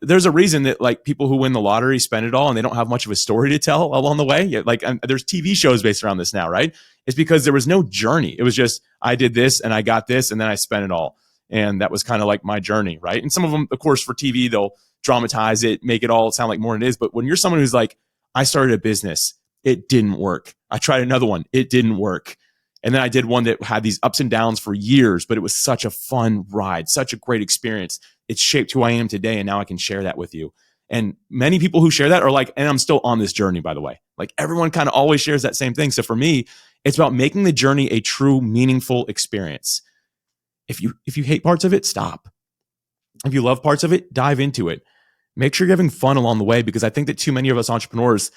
There's a reason that like people who win the lottery spend it all and they don't have much of a story to tell along the way. Like, there's TV shows based around this now, right? It's because there was no journey. It was just, I did this and I got this and then I spent it all. And that was kind of like my journey, right? And some of them, of course, for TV, they'll dramatize it, make it all sound like more than it is. But when you're someone who's like, I started a business, it didn't work. I tried another one, it didn't work. And then I did one that had these ups and downs for years, but it was such a fun ride, such a great experience. It shaped who I am today. And now I can share that with you. And many people who share that are like, and I'm still on this journey, by the way. Like, everyone kind of always shares that same thing. So for me, it's about making the journey a true, meaningful experience. If you hate parts of it, stop. If you love parts of it, dive into it. Make sure you're having fun along the way, because I think that too many of us entrepreneurs,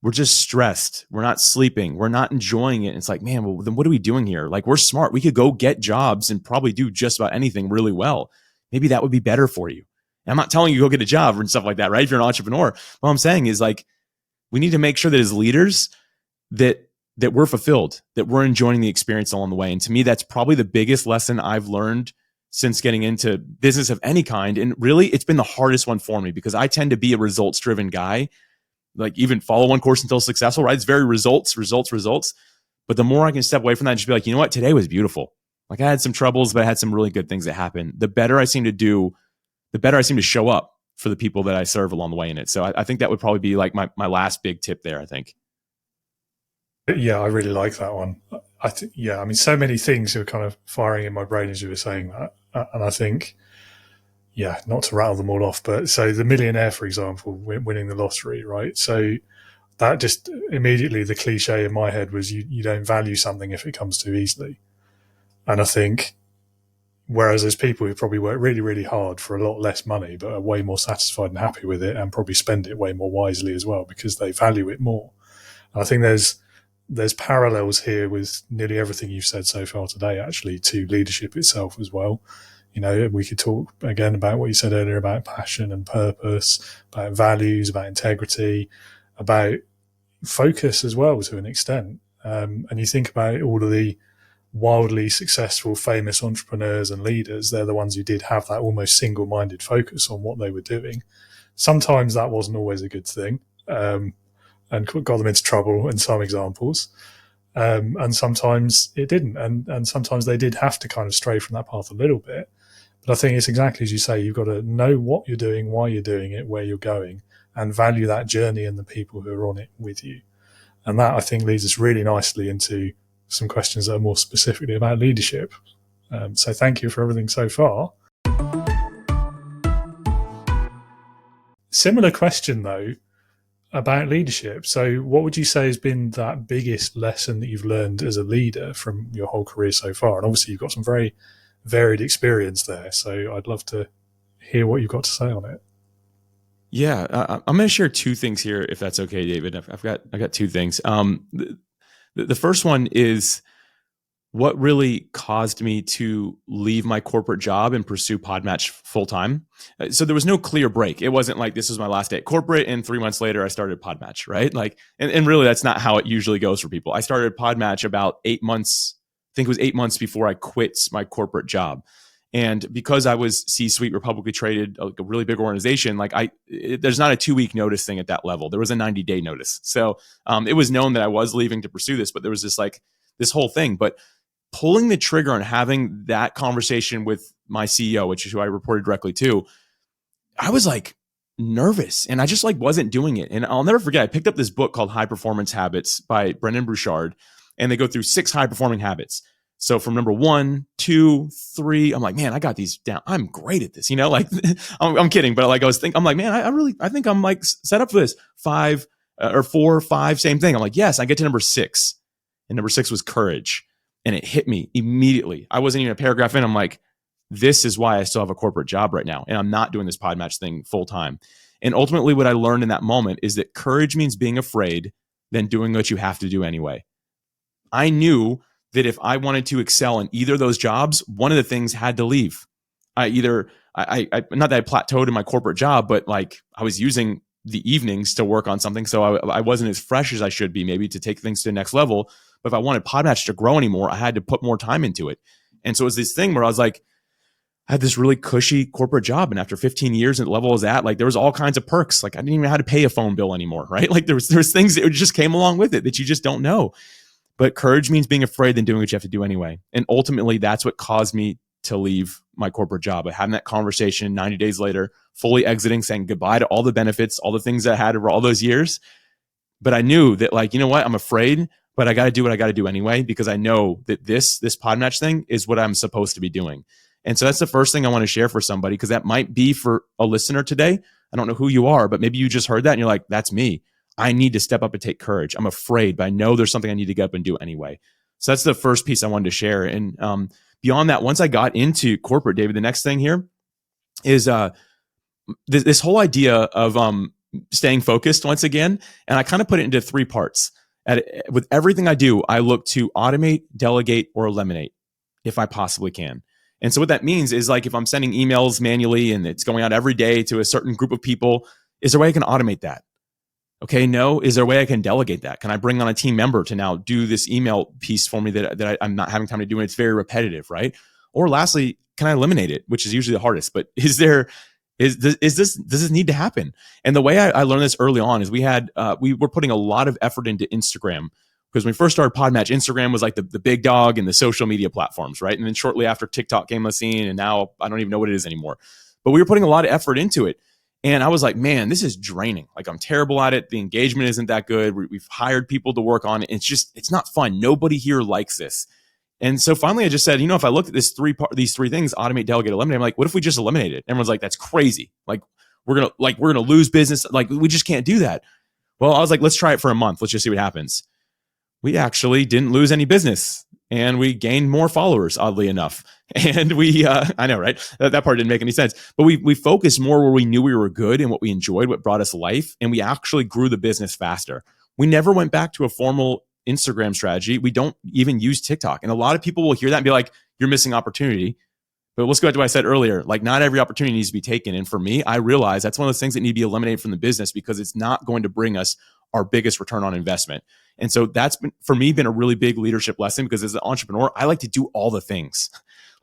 we're just stressed. We're not sleeping. We're not enjoying it. It's like, man, well, then what are we doing here? Like, we're smart. We could go get jobs and probably do just about anything really well. Maybe that would be better for you. And I'm not telling you go get a job and stuff like that, right? If you're an entrepreneur, what I'm saying is, like, we need to make sure that as leaders that we're fulfilled, that we're enjoying the experience along the way. And to me, that's probably the biggest lesson I've learned since getting into business of any kind. And really, it's been the hardest one for me, because I tend to be a results-driven guy. Like, even follow one course until successful, right? It's very results. But the more I can step away from that and just be like, you know what? Today was beautiful. Like, I had some troubles, but I had some really good things that happened. The better I seem to do, the better I seem to show up for the people that I serve along the way in it. So I think that would probably be like my last big tip there, I think. Yeah, I really like that one. I mean, so many things are kind of firing in my brain as you were saying that. And I think, yeah, not to rattle them all off, but so the millionaire, for example, winning the lottery, right? So that just immediately, the cliche in my head was you don't value something if it comes too easily. And I think, whereas there's people who probably work really, really hard for a lot less money, but are way more satisfied and happy with it, and probably spend it way more wisely as well, because they value it more. And I think there's parallels here with nearly everything you've said so far today, actually, to leadership itself as well. You know, we could talk again about what you said earlier about passion and purpose, about values, about integrity, about focus as well, to an extent. And you think about all of the wildly successful, famous entrepreneurs and leaders, they're the ones who did have that almost single-minded focus on what they were doing. Sometimes that wasn't always a good thing, and got them into trouble in some examples. And sometimes it didn't. And sometimes they did have to kind of stray from that path a little bit. But I think it's exactly as you say, you've got to know what you're doing, why you're doing it, where you're going, and value that journey and the people who are on it with you. And that, I think, leads us really nicely into some questions that are more specifically about leadership. So thank you for everything so far. Similar question, though, about leadership. So what would you say has been that biggest lesson that you've learned as a leader from your whole career so far? And obviously you've got some very varied experience there, so I'd love to hear what you've got to say on it. Yeah, I'm going to share two things here, if that's okay, David. I've got two things. The first one is what really caused me to leave my corporate job and pursue Podmatch full time. So there was no clear break. It wasn't like this was my last day at corporate and 3 months later I started Podmatch, right? Like, and really that's not how it usually goes for people. I started Podmatch about 8 months think it was 8 months before I quit my corporate job. And because I was C-suite, publicly traded, like a really big organization, there's not a 2-week notice thing at that level. There was a 90-day notice. So it was known that I was leaving to pursue this, but there was this whole thing. But pulling the trigger and having that conversation with my CEO, which is who I reported directly to, I was nervous and I just wasn't doing it. And I'll never forget, I picked up this book called High Performance Habits by Brendon Burchard, and they go through 6 high performing habits. So from number 1, 2, 3, I'm like, man, I got these down. I'm great at this, I'm kidding. But I'm like, man, I think I'm set up for this. 5 or 4, 5, same thing. I'm like, yes, I get to number 6, and number 6 was courage. And it hit me immediately. I wasn't even a paragraph in. I'm like, this is why I still have a corporate job right now. And I'm not doing this Podmatch thing full time. And ultimately what I learned in that moment is that courage means being afraid than doing what you have to do anyway. I knew that if I wanted to excel in either of those jobs, one of the things had to leave. I not that I plateaued in my corporate job, but I was using the evenings to work on something. So I wasn't as fresh as I should be, maybe to take things to the next level. But if I wanted Podmatch to grow anymore, I had to put more time into it. And so it was this thing where I was like, I had this really cushy corporate job. And after 15 years at the level I was at, there was all kinds of perks. I didn't even know how to pay a phone bill anymore, right? There was things that just came along with it that you just don't know. But courage means being afraid than doing what you have to do anyway. And ultimately, that's what caused me to leave my corporate job. But having that conversation 90 days later, fully exiting, saying goodbye to all the benefits, all the things that I had over all those years. But I knew that, you know what? I'm afraid, but I got to do what I got to do anyway, because I know that this Podmatch thing is what I'm supposed to be doing. And so that's the first thing I want to share for somebody, because that might be for a listener today. I don't know who you are, but maybe you just heard that and you're like, that's me. I need to step up and take courage. I'm afraid, but I know there's something I need to get up and do anyway. So that's the first piece I wanted to share. And beyond that, once I got into corporate, David, the next thing here is this whole idea of staying focused once again. And I kind of put it into 3 parts. With everything I do, I look to automate, delegate, or eliminate if I possibly can. And so what that means is, if I'm sending emails manually and it's going out every day to a certain group of people, is there a way I can automate that? Okay, no. Is there a way I can delegate that? Can I bring on a team member to now do this email piece for me that I'm not having time to do, and it's very repetitive, right? Or lastly, can I eliminate it, which is usually the hardest? But does this need to happen? And the way I learned this early on is we were putting a lot of effort into Instagram, because when we first started Podmatch, Instagram was the big dog in the social media platforms, right? And then shortly after, TikTok came on the scene, and now I don't even know what it is anymore. But we were putting a lot of effort into it. And I was like, man, this is draining. I'm terrible at it. The engagement isn't that good. We've hired people to work on it. It's not fun. Nobody here likes this. And so finally I just said, if I looked at these 3 things, automate, delegate, eliminate, I'm like, what if we just eliminate it? Everyone's like, that's crazy. We're going to lose business. We just can't do that. Well, I was like, let's try it for a month. Let's just see what happens. We actually didn't lose any business, and we gained more followers, oddly enough. And I know, right? That part didn't make any sense. But we focused more where we knew we were good and what we enjoyed, what brought us life. And we actually grew the business faster. We never went back to a formal Instagram strategy. We don't even use TikTok. And a lot of people will hear that and be like, you're missing opportunity. But let's go back to what I said earlier. Not every opportunity needs to be taken. And for me, I realize that's one of those things that need to be eliminated from the business, because it's not going to bring us our biggest return on investment. And so that's for me been a really big leadership lesson, because as an entrepreneur, I like to do all the things.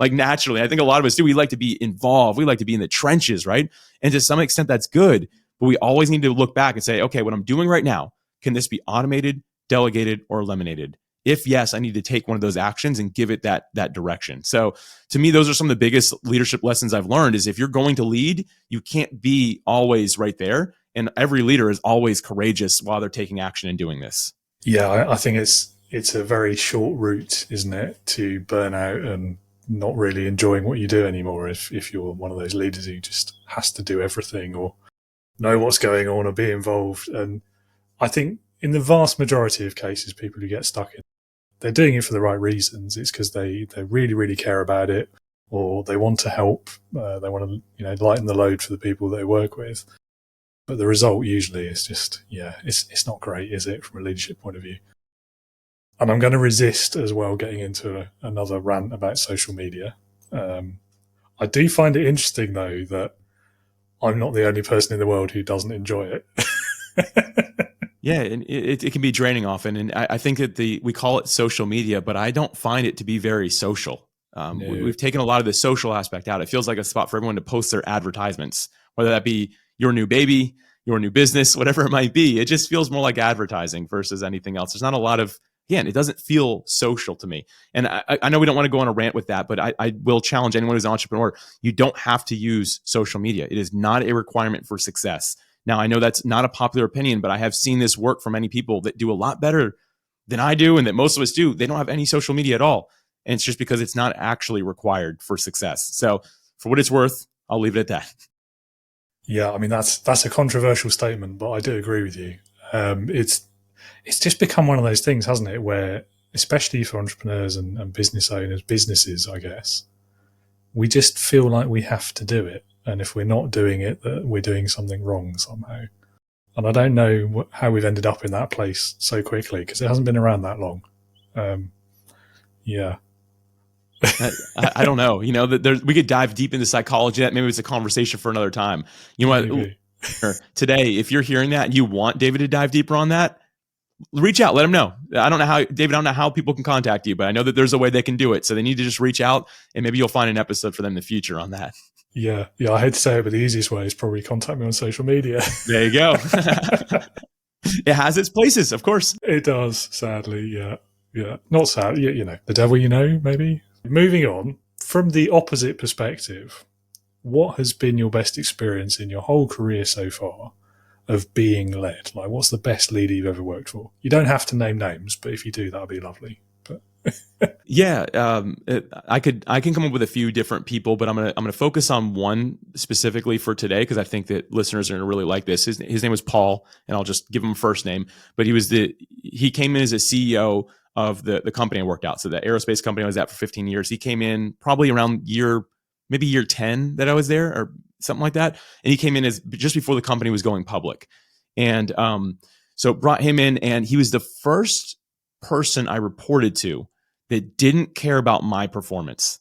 Naturally, I think a lot of us do. We like to be involved. We like to be in the trenches, right? And to some extent, that's good. But we always need to look back and say, okay, what I'm doing right now, can this be automated, delegated, or eliminated? If yes, I need to take one of those actions and give it that direction. So to me, those are some of the biggest leadership lessons I've learned, is if you're going to lead, you can't be always right there. And every leader is always courageous while they're taking action and doing this. Yeah, I think it's a very short route, isn't it, to burn out and not really enjoying what you do anymore if you're one of those leaders who just has to do everything or know what's going on or be involved. And I think in the vast majority of cases, people who get stuck in, they're doing it for the right reasons. It's because they really, really care about it, or they want to help. They want to lighten the load for the people they work with. But the result usually is just, it's not great, is it, from a leadership point of view? And I'm going to resist as well getting into another rant about social media. I do find it interesting, though, that I'm not the only person in the world who doesn't enjoy it. Yeah, and it can be draining often. And I think that we call it social media, but I don't find it to be very social. No. We've taken a lot of the social aspect out. It feels like a spot for everyone to post their advertisements, whether that be your new baby, your new business, whatever it might be. It just feels more like advertising versus anything else. There's not a lot of, again, it doesn't feel social to me. And I know we don't want to go on a rant with that, but I will challenge anyone who's an entrepreneur. You don't have to use social media. It is not a requirement for success. Now, I know that's not a popular opinion, but I have seen this work for many people that do a lot better than I do and that most of us do. They don't have any social media at all. And it's just because it's not actually required for success. So for what it's worth, I'll leave it at that. Yeah, I mean, that's a controversial statement, but I do agree with you. It's just become one of those things, hasn't it, where, especially for entrepreneurs and business owners, businesses, I guess, we just feel like we have to do it. And if we're not doing it, that we're doing something wrong somehow. And I don't know how we've ended up in that place so quickly because it hasn't been around that long. Yeah. I don't know. You know, we could dive deep into psychology. That maybe it's a conversation for another time. You know what? Today, if you're hearing that and you want David to dive deeper on that, reach out. Let him know. I don't know how, David, I don't know how people can contact you, but I know that there's a way they can do it. So they need to just reach out and maybe you'll find an episode for them in the future on that. Yeah. I hate to say it, but the easiest way is probably contact me on social media. There you go. It has its places, of course. It does, sadly. Yeah. Not sad. You know, the devil you know, maybe. Moving on, from the opposite perspective, what has been your best experience in your whole career so far of being led? Like, what's the best leader you've ever worked for? You don't have to name names, but if you do, that'd be lovely. But yeah, I can come up with a few different people, but I'm gonna focus on one specifically for today because I think that listeners are gonna really like this. His name was Paul, and I'll just give him a first name. But he came in as a CEO of the company I worked out. So the aerospace company I was at for 15 years. He came in probably around year 10 that I was there or something like that. And he came in as just before the company was going public. And so brought him in, and he was the first person I reported to that didn't care about my performance.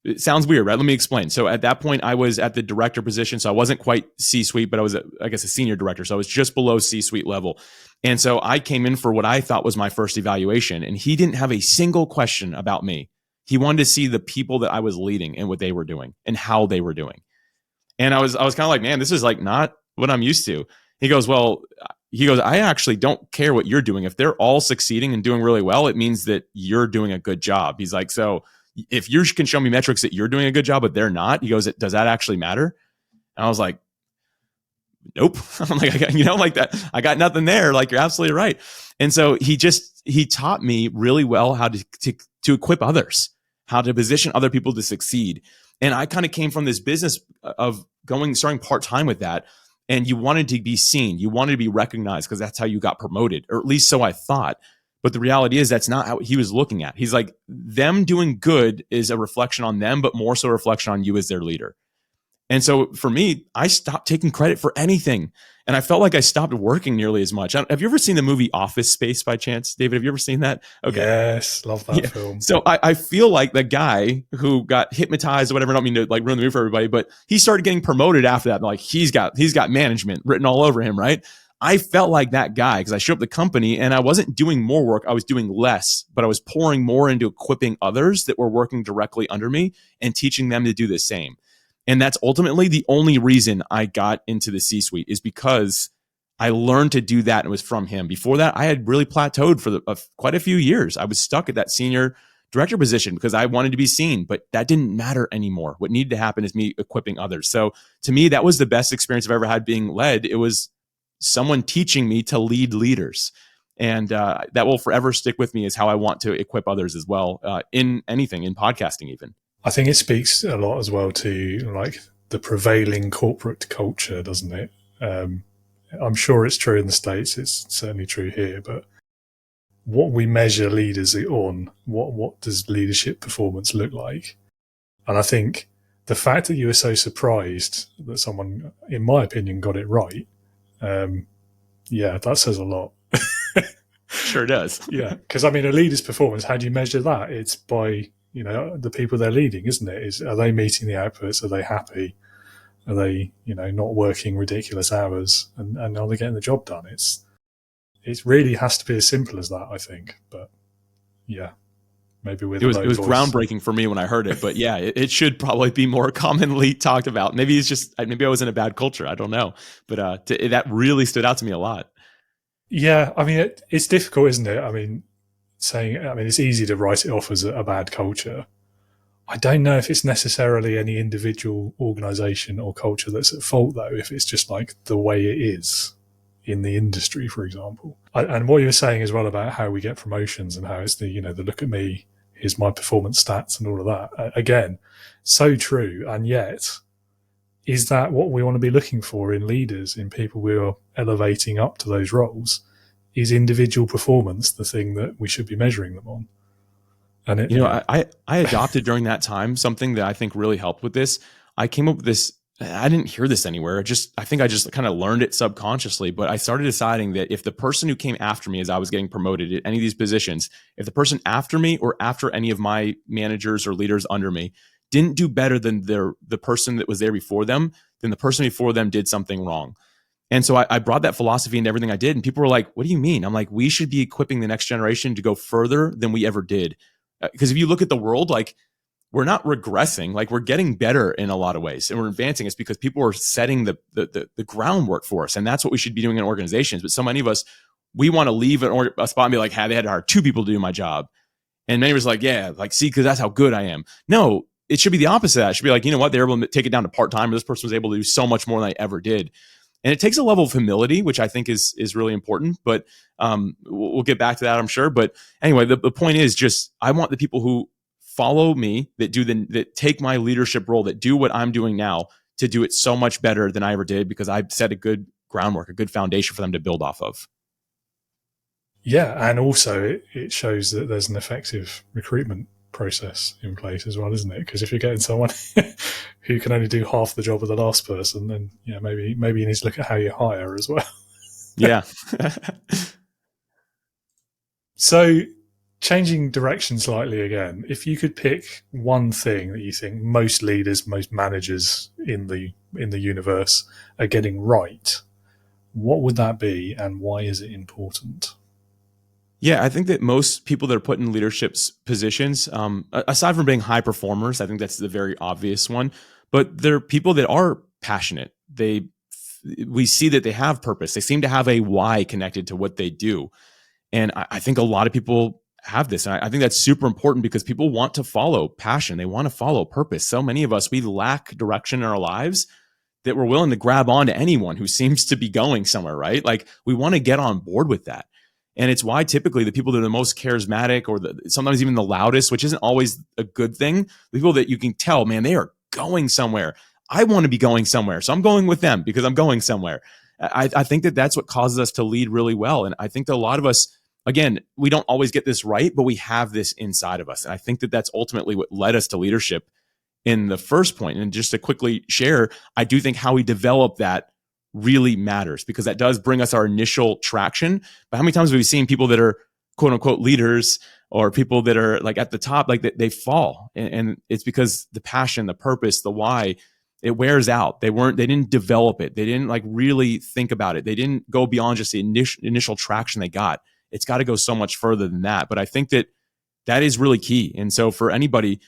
It sounds weird, right? Let me explain. So at that point, I was at the director position. So I wasn't quite C-suite, but I was, I guess, a senior director. So I was just below C-suite level. And so I came in for what I thought was my first evaluation. And he didn't have a single question about me. He wanted to see the people that I was leading and what they were doing and how they were doing. And I was kind of like, man, this is like not what I'm used to. He goes, I actually don't care what you're doing. If they're all succeeding and doing really well, it means that you're doing a good job. He's like, so if you can show me metrics that you're doing a good job, but they're not, he goes, does that actually matter? And I was like, nope. I'm like, like that. I got nothing there. Like, you're absolutely right. And so he taught me really well how to equip others, how to position other people to succeed. And I kind of came from this business of starting part-time with that. And you wanted to be seen. You wanted to be recognized because that's how you got promoted, or at least so I thought. But the reality is that's not how he was looking at. He's like, them doing good is a reflection on them, but more so a reflection on you as their leader. And so for me, I stopped taking credit for anything. And I felt like I stopped working nearly as much. Have you ever seen the movie Office Space by chance? David, have you ever seen that? Okay. Yes, love that film. So I feel like the guy who got hypnotized or whatever, I don't mean to like ruin the movie for everybody, but he started getting promoted after that. Like he's got management written all over him, right? I felt like that guy because I showed up at the company and I wasn't doing more work. I was doing less, but I was pouring more into equipping others that were working directly under me and teaching them to do the same. And that's ultimately the only reason I got into the C-suite is because I learned to do that and it was from him. Before that, I had really plateaued for quite a few years. I was stuck at that senior director position because I wanted to be seen, but that didn't matter anymore. What needed to happen is me equipping others. So to me, that was the best experience I've ever had being led. It was someone teaching me to lead leaders. And that will forever stick with me as how I want to equip others as well in anything, in podcasting even. I think it speaks a lot as well to like the prevailing corporate culture, doesn't it? I'm sure it's true in the States. It's certainly true here. But what we measure leaders on, what does leadership performance look like? And I think the fact that you were so surprised that someone, in my opinion, got it right, that says a lot. Sure does. Yeah, because I mean, a leader's performance, how do you measure that? It's by the people they're leading, isn't it? Are they meeting the outputs? Are they happy? Are they, not working ridiculous hours? And are they getting the job done? It's it really has to be as simple as that, I think. But yeah, maybe with It a was low it was voice. groundbreaking for me when I heard it, but yeah, it should probably be more commonly talked about. Maybe it's just maybe I was in a bad culture. I don't know, but that really stood out to me a lot. Yeah, I mean, it's difficult, isn't it? I mean, it's easy to write it off as a bad culture. I don't know if it's necessarily any individual organization or culture that's at fault, though, if it's just like the way it is in the industry, for example. And what you were saying as well about how we get promotions and how it's the look at me, here's my performance stats and all of that. Again, so true. And yet, is that what we want to be looking for in leaders, in people we are elevating up to those roles? Is individual performance the thing that we should be measuring them on? And I adopted during that time something that I think really helped with this. I came up with this. I didn't hear this anywhere. I think I just kind of learned it subconsciously, but I started deciding that if the person who came after me as I was getting promoted at any of these positions, if the person after me or after any of my managers or leaders under me didn't do better than the person that was there before them, then the person before them did something wrong. And so I brought that philosophy into everything I did. And people were like, what do you mean? I'm like, we should be equipping the next generation to go further than we ever did. Because if you look at the world, like we're not regressing, like we're getting better in a lot of ways and we're advancing. It's because people are setting the groundwork for us. And that's what we should be doing in organizations. But so many of us, we want to leave a spot and be like, hey, they had to hire 2 people to do my job. And many of us like, yeah, like, see, because that's how good I am. No, it should be the opposite of that. It should be like, you know what? They're able to take it down to part-time, or this person was able to do so much more than I ever did. And it takes a level of humility, which I think is really important. But we'll get back to that, I'm sure. But anyway, the point is just I want the people who follow me, that take my leadership role, that do what I'm doing now, to do it so much better than I ever did, because I set a good groundwork, a good foundation for them to build off of. Yeah, and also it shows that there's an effective recruitment process in place as well, isn't it? Because if you're getting someone who can only do half the job of the last person, then maybe you need to look at how you hire as well. Yeah. So, changing direction slightly again, if you could pick one thing that you think most leaders, most managers in the universe are getting right, what would that be, and why is it important? Yeah, I think that most people that are put in leadership positions, aside from being high performers, I think that's the very obvious one, but they're people that are passionate. We see that they have purpose. They seem to have a why connected to what they do. And I think a lot of people have this. And I think that's super important because people want to follow passion. They want to follow purpose. So many of us, we lack direction in our lives that we're willing to grab on to anyone who seems to be going somewhere, right? Like we want to get on board with that. And it's why typically the people that are the most charismatic or sometimes even the loudest, which isn't always a good thing, the people that you can tell, man, they are going somewhere. I want to be going somewhere. So I'm going with them because I'm going somewhere. I think that that's what causes us to lead really well. And I think that a lot of us, again, we don't always get this right, but we have this inside of us. And I think that that's ultimately what led us to leadership in the first point. And just to quickly share, I do think how we develop that really matters because that does bring us our initial traction. But how many times have we seen people that are quote unquote leaders or people that are like at the top, like they fall? And it's because the passion, the purpose, the why, it wears out. They didn't develop it. They didn't like really think about it. They didn't go beyond just the initial traction they got. It's got to go so much further than that. But I think that is really key. And so for anybody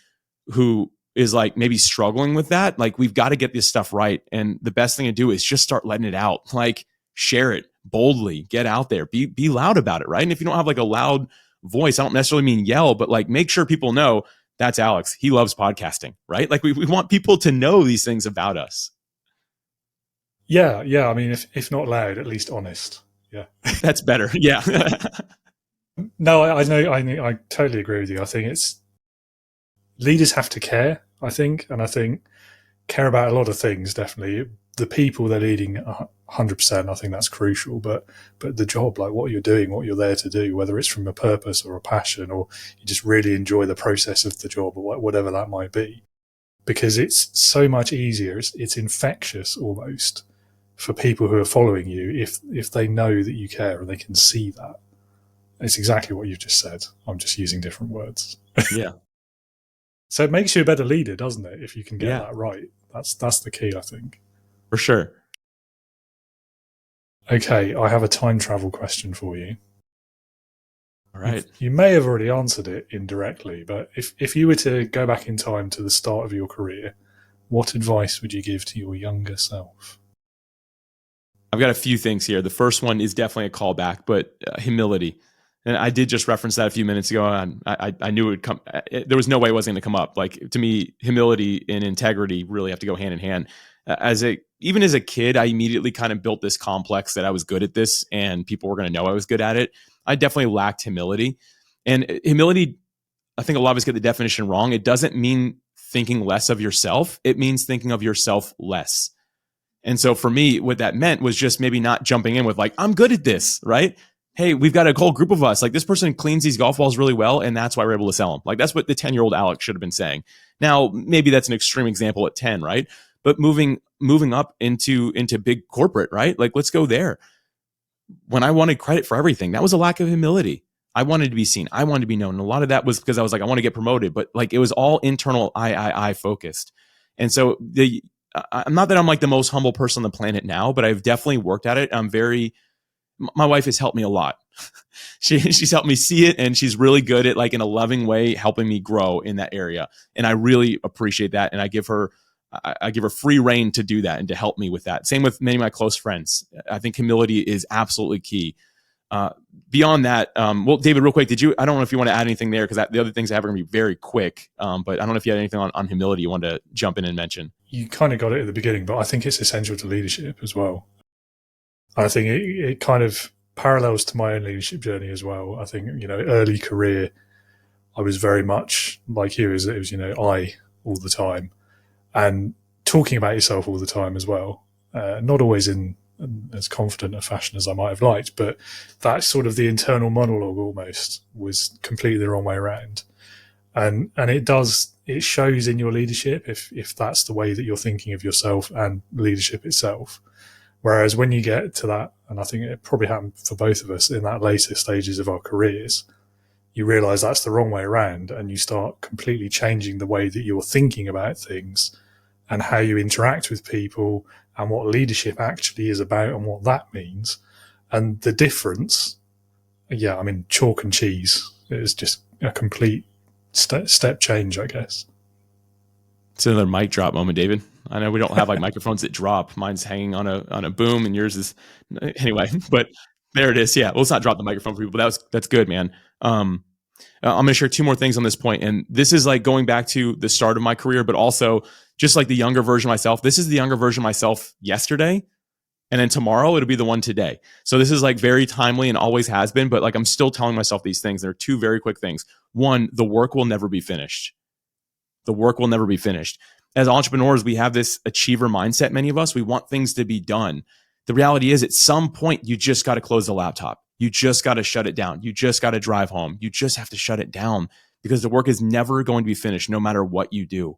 who is like maybe struggling with that, like we've got to get this stuff right. And the best thing to do is just start letting it out. Like share it boldly, get out there, be loud about it, right? And if you don't have like a loud voice, I don't necessarily mean yell, but like make sure people know that's Alex. He loves podcasting, right? Like we want people to know these things about us. Yeah. I mean, if not loud, at least honest. Yeah, that's better. Yeah. No, I know. I totally agree with you. I think leaders have to care. I think care about a lot of things. Definitely, the people they're leading, 100%. I think that's crucial. But the job, like what you're doing, what you're there to do, whether it's from a purpose or a passion, or you just really enjoy the process of the job, or whatever that might be, because it's so much easier. It's infectious almost for people who are following you if they know that you care and they can see that. It's exactly what you've just said. I'm just using different words. Yeah. So it makes you a better leader, doesn't it? If you can get that right. That's the key, I think. For sure. Okay, I have a time travel question for you. All right. You may have already answered it indirectly, but if you were to go back in time to the start of your career, what advice would you give to your younger self? I've got a few things here. The first one is definitely a callback, but humility. And I did just reference that a few minutes ago. And I knew it would come. There was no way it wasn't going to come up. Like, to me, humility and integrity really have to go hand in hand. Even as a kid, I immediately kind of built this complex that I was good at this and people were going to know I was good at it. I definitely lacked humility. And humility, I think a lot of us get the definition wrong. It doesn't mean thinking less of yourself. It means thinking of yourself less. And so for me, what that meant was just maybe not jumping in with like, I'm good at this, right? Hey, we've got a whole group of us. Like, this person cleans these golf balls really well, and that's why we're able to sell them. Like, that's what the 10-year-old Alex should have been saying. Now, maybe that's an extreme example at 10, right? But moving up into big corporate, right? Like, let's go there. When I wanted credit for everything, that was a lack of humility. I wanted to be seen. I wanted to be known. And a lot of that was because I was like, I want to get promoted, but like, it was all internal I focused. And so I'm not that I'm like the most humble person on the planet now, but I've definitely worked at it. My wife has helped me a lot. She's helped me see it, and she's really good at, like, in a loving way, helping me grow in that area. And I really appreciate that. And I give her free reign to do that and to help me with that. Same with many of my close friends. I think humility is absolutely key. Beyond that, well, David, real quick, I don't know if you want to add anything there, because the other things I have are going to be very quick. But I don't know if you had anything on humility you wanted to jump in and mention. You kind of got it at the beginning, but I think it's essential to leadership as well. I think it kind of parallels to my own leadership journey as well. I think, early career, I was very much like you, it was, I all the time, and talking about yourself all the time as well. Not always in as confident a fashion as I might have liked, but that sort of the internal monologue almost was completely the wrong way around. And it shows in your leadership if that's the way that you're thinking of yourself and leadership itself. Whereas when you get to that, and I think it probably happened for both of us in that later stages of our careers, you realize that's the wrong way around, and you start completely changing the way that you're thinking about things and how you interact with people and what leadership actually is about and what that means. And the difference, chalk and cheese. It was just a complete step change, I guess. It's another mic drop moment, David. I know we don't have like microphones that drop. Mine's hanging on a boom, and yours is anyway. But there it is. Yeah, well, let's not drop the microphone for people. But that's good, man. I'm going to share two more things on this point, and this is like going back to the start of my career, but also just like the younger version of myself. This is the younger version of myself yesterday, and then tomorrow it'll be the one today. So this is like very timely and always has been. But like, I'm still telling myself these things. There are two very quick things. One, the work will never be finished. The work will never be finished. As entrepreneurs, we have this achiever mindset. Many of us, we want things to be done. The reality is, at some point, you just got to close the laptop. You just got to shut it down. You just got to drive home. You just have to shut it down, because the work is never going to be finished no matter what you do.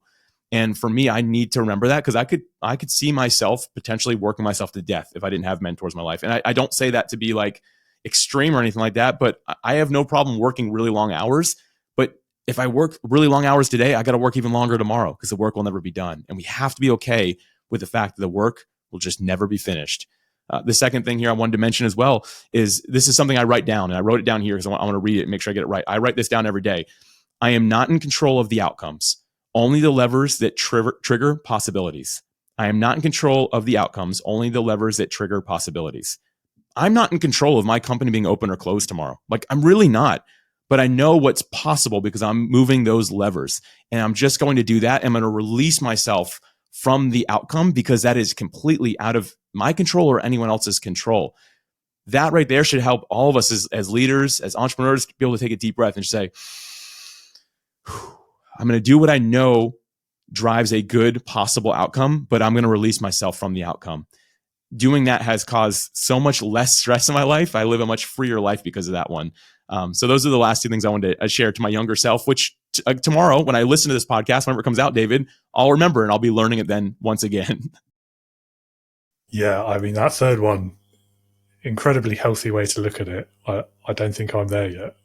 And for me, I need to remember that, because I could see myself potentially working myself to death if I didn't have mentors in my life. And I don't say that to be like extreme or anything like that, but I have no problem working really long hours. But if I work really long hours today, I got to work even longer tomorrow, because the work will never be done. And we have to be okay with the fact that the work will just never be finished. The second thing here I wanted to mention as well is, this is something I write down, and I wrote it down here because I want to read it and make sure I get it right. I write this down every day. I am not in control of the outcomes, only the levers that trigger possibilities. I am not in control of the outcomes, only the levers that trigger possibilities. I'm not in control of my company being open or closed tomorrow. Like, I'm really not. But I know what's possible because I'm moving those levers, and I'm just going to do that. I'm going to release myself from the outcome, because that is completely out of my control or anyone else's control. That right there should help all of us as leaders, as entrepreneurs, be able to take a deep breath and say, I'm going to do what I know drives a good possible outcome, but I'm going to release myself from the outcome. Doing that has caused so much less stress in my life. I live a much freer life because of that one. So those are the last two things I wanted to share to my younger self, which tomorrow, when I listen to this podcast, whenever it comes out, David, I'll remember, and I'll be learning it then once again. Yeah, that third one, incredibly healthy way to look at it. I don't think I'm there yet.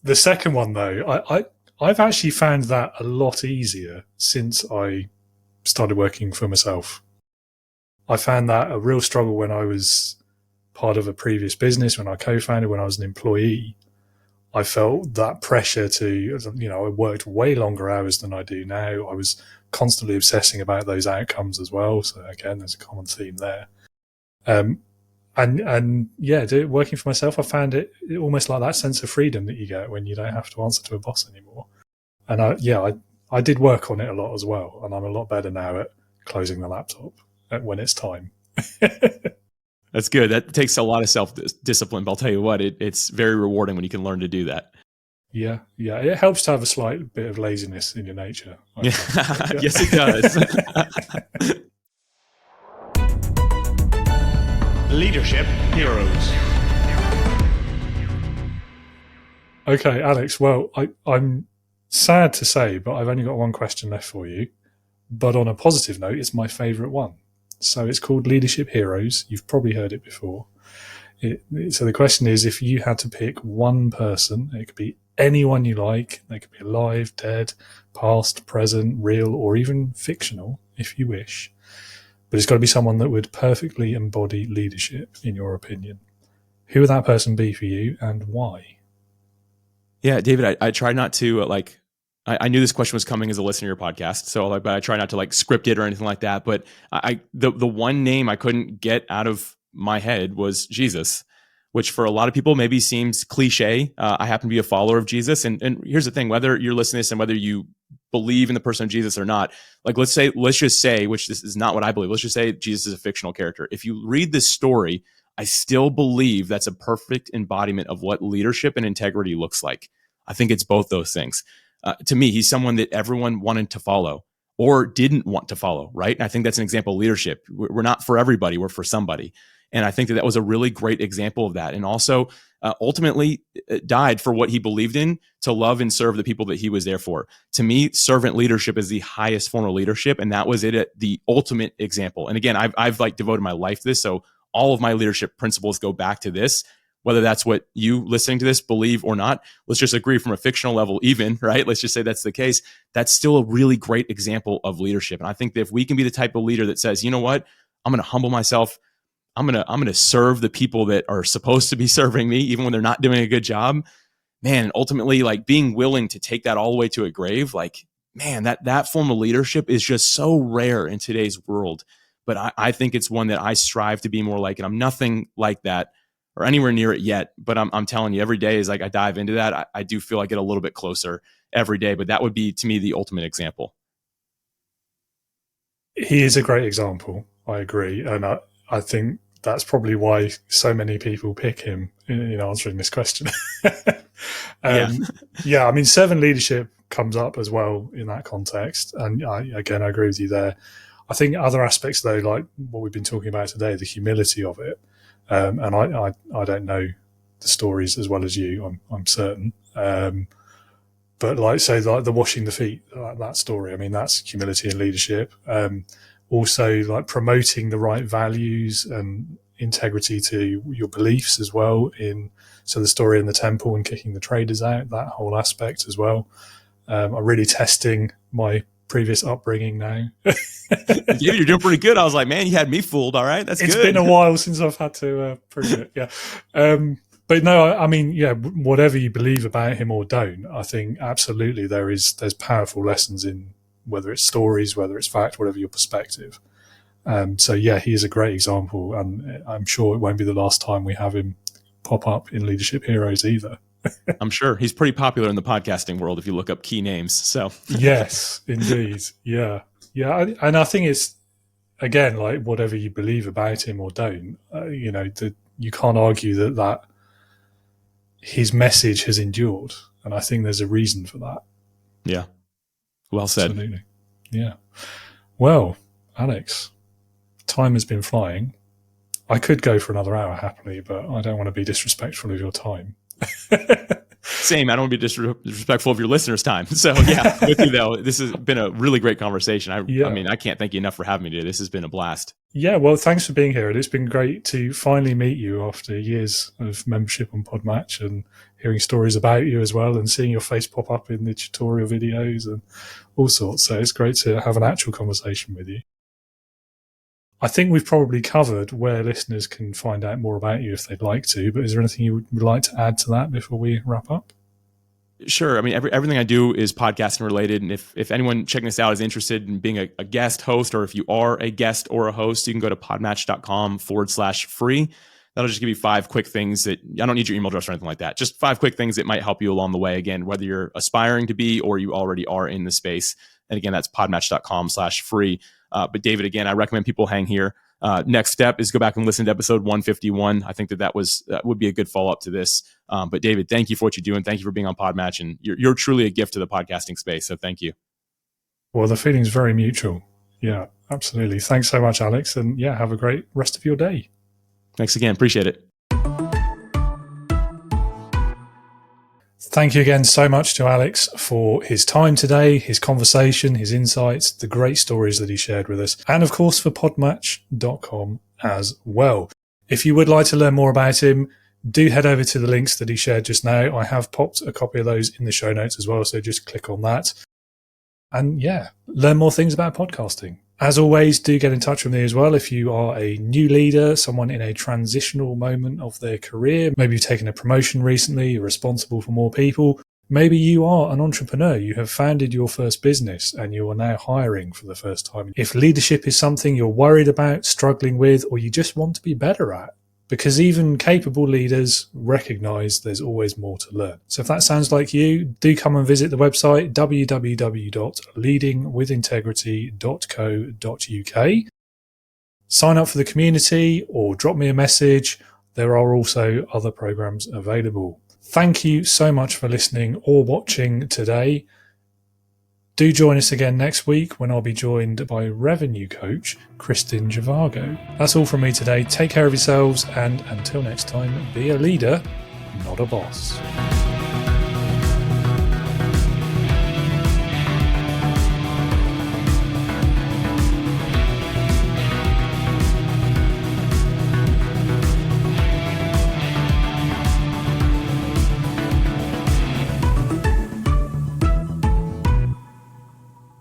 The second one, though, I've actually found that a lot easier since I started working for myself. I found that a real struggle when I was part of a previous business, when I co-founded, when I was an employee. I felt that pressure to, I worked way longer hours than I do now. I was constantly obsessing about those outcomes as well. So again, there's a common theme there. Working for myself, I found it almost like that sense of freedom that you get when you don't have to answer to a boss anymore. And I did work on it a lot as well. And I'm a lot better now at closing the laptop when it's time. That's good. That takes a lot of self-discipline, but I'll tell you what, it's very rewarding when you can learn to do that. Yeah. It helps to have a slight bit of laziness in your nature. Yeah. Yes, it does. Leadership Heroes. Okay, Alex, well, I'm sad to say, but I've only got one question left for you. But on a positive note, it's my favourite one. So it's called Leadership Heroes. You've probably heard it before. So the question is, if you had to pick one person, it could be anyone you like. They could be alive, dead, past, present, real, or even fictional, if you wish. But it's got to be someone that would perfectly embody leadership, in your opinion. Who would that person be for you, and why? Yeah, David, I try not to I knew this question was coming as a listener to your podcast, so but I try not to script it or anything like that. But the one name I couldn't get out of my head was Jesus, which for a lot of people maybe seems cliche. I happen to be a follower of Jesus, and here's the thing: whether you're listening to this and whether you believe in the person of Jesus or not, let's just say, which this is not what I believe. Let's just say Jesus is a fictional character. If you read this story, I still believe that's a perfect embodiment of what leadership and integrity looks like. I think it's both those things. To me, he's someone that everyone wanted to follow or didn't want to follow, right? And I think that's an example of leadership. We're not for everybody, we're for somebody. And I think that was a really great example of that. And also ultimately died for what he believed in, to love and serve the people that he was there for. To me, servant leadership is the highest form of leadership. And that was the ultimate example. And again, I've devoted my life to this. So all of my leadership principles go back to this. Whether that's what you listening to this believe or not, let's just agree from a fictional level even, right? Let's just say that's the case. That's still a really great example of leadership. And I think that if we can be the type of leader that says, you know what, I'm going to humble myself. I'm going to serve the people that are supposed to be serving me, even when they're not doing a good job, man, ultimately being willing to take that all the way to a grave, man, that form of leadership is just so rare in today's world. But I think it's one that I strive to be more like, and I'm nothing like that or anywhere near it yet. But I'm telling you, every day as I dive into that, I do feel I get a little bit closer every day. But that would be, to me, the ultimate example. He is a great example. I agree. And I think that's probably why so many people pick him in answering this question. I mean, servant leadership comes up as well in that context. And I agree with you there. I think other aspects, though, like what we've been talking about today, the humility of it. And I don't know the stories as well as you, I'm certain. But the washing the feet, that story, I mean, that's humility and leadership. Also promoting the right values and integrity to your beliefs as well. So the story in the temple and kicking the traders out, that whole aspect as well. I'm really testing my previous upbringing now. You're doing pretty good. I was like, man, you had me fooled. All right, that's it's good. It's been a while since I've had to prove it. Yeah. But no, I mean, whatever you believe about him or don't, I think absolutely there's powerful lessons in whether it's stories, whether it's fact, whatever your perspective. He is a great example, and I'm sure it won't be the last time we have him pop up in Leadership Heroes either. I'm sure he's pretty popular in the podcasting world if you look up key names. So yes, indeed, yeah, and I think it's again whatever you believe about him or don't, you can't argue that his message has endured, and I think there's a reason for that. Yeah, well said. Absolutely, yeah. Well, Alex, time has been flying. I could go for another hour happily, but I don't want to be disrespectful of your time. Same. I don't want to be disrespectful of your listeners' time. So yeah, with you though, this has been a really great conversation. I mean, I can't thank you enough for having me today. This has been a blast. Yeah, well, thanks for being here. It's been great to finally meet you after years of membership on Podmatch and hearing stories about you as well, and seeing your face pop up in the tutorial videos and all sorts. So it's great to have an actual conversation with you. I think we've probably covered where listeners can find out more about you if they'd like to, but is there anything you would like to add to that before we wrap up? Sure. I mean, everything I do is podcasting related. And if anyone checking this out is interested in being a guest host, or if you are a guest or a host, you can go to podmatch.com/free. That'll just give you 5 quick things that I don't need your email address or anything like that. Just 5 quick things that might help you along the way. Again, whether you're aspiring to be or you already are in the space. And again, that's podmatch.com/free. But David, again, I recommend people hang here. Next step is go back and listen to episode 151. I think that would be a good follow up to this. But David, thank you for what you're doing. Thank you for being on Podmatch, and you're truly a gift to the podcasting space. So thank you. Well, the feeling's very mutual. Yeah, absolutely. Thanks so much, Alex. And yeah, have a great rest of your day. Thanks again. Appreciate it. Thank you again so much to Alex for his time today, his conversation, his insights, the great stories that he shared with us, and of course for podmatch.com as well. If you would like to learn more about him, do head over to the links that he shared just now. I have popped a copy of those in the show notes as well, so just click on that. And yeah, learn more things about podcasting. As always, do get in touch with me as well if you are a new leader, someone in a transitional moment of their career. Maybe you've taken a promotion recently, you're responsible for more people. Maybe you are an entrepreneur, you have founded your first business and you are now hiring for the first time. If leadership is something you're worried about, struggling with, or you just want to be better at, because even capable leaders recognize there's always more to learn. So if that sounds like you, do come and visit the website www.leadingwithintegrity.co.uk. Sign up for the community or drop me a message. There are also other programs available. Thank you so much for listening or watching today. Do join us again next week when I'll be joined by revenue coach Kristin Javago. That's all from me today. Take care of yourselves, and until next time, be a leader, not a boss.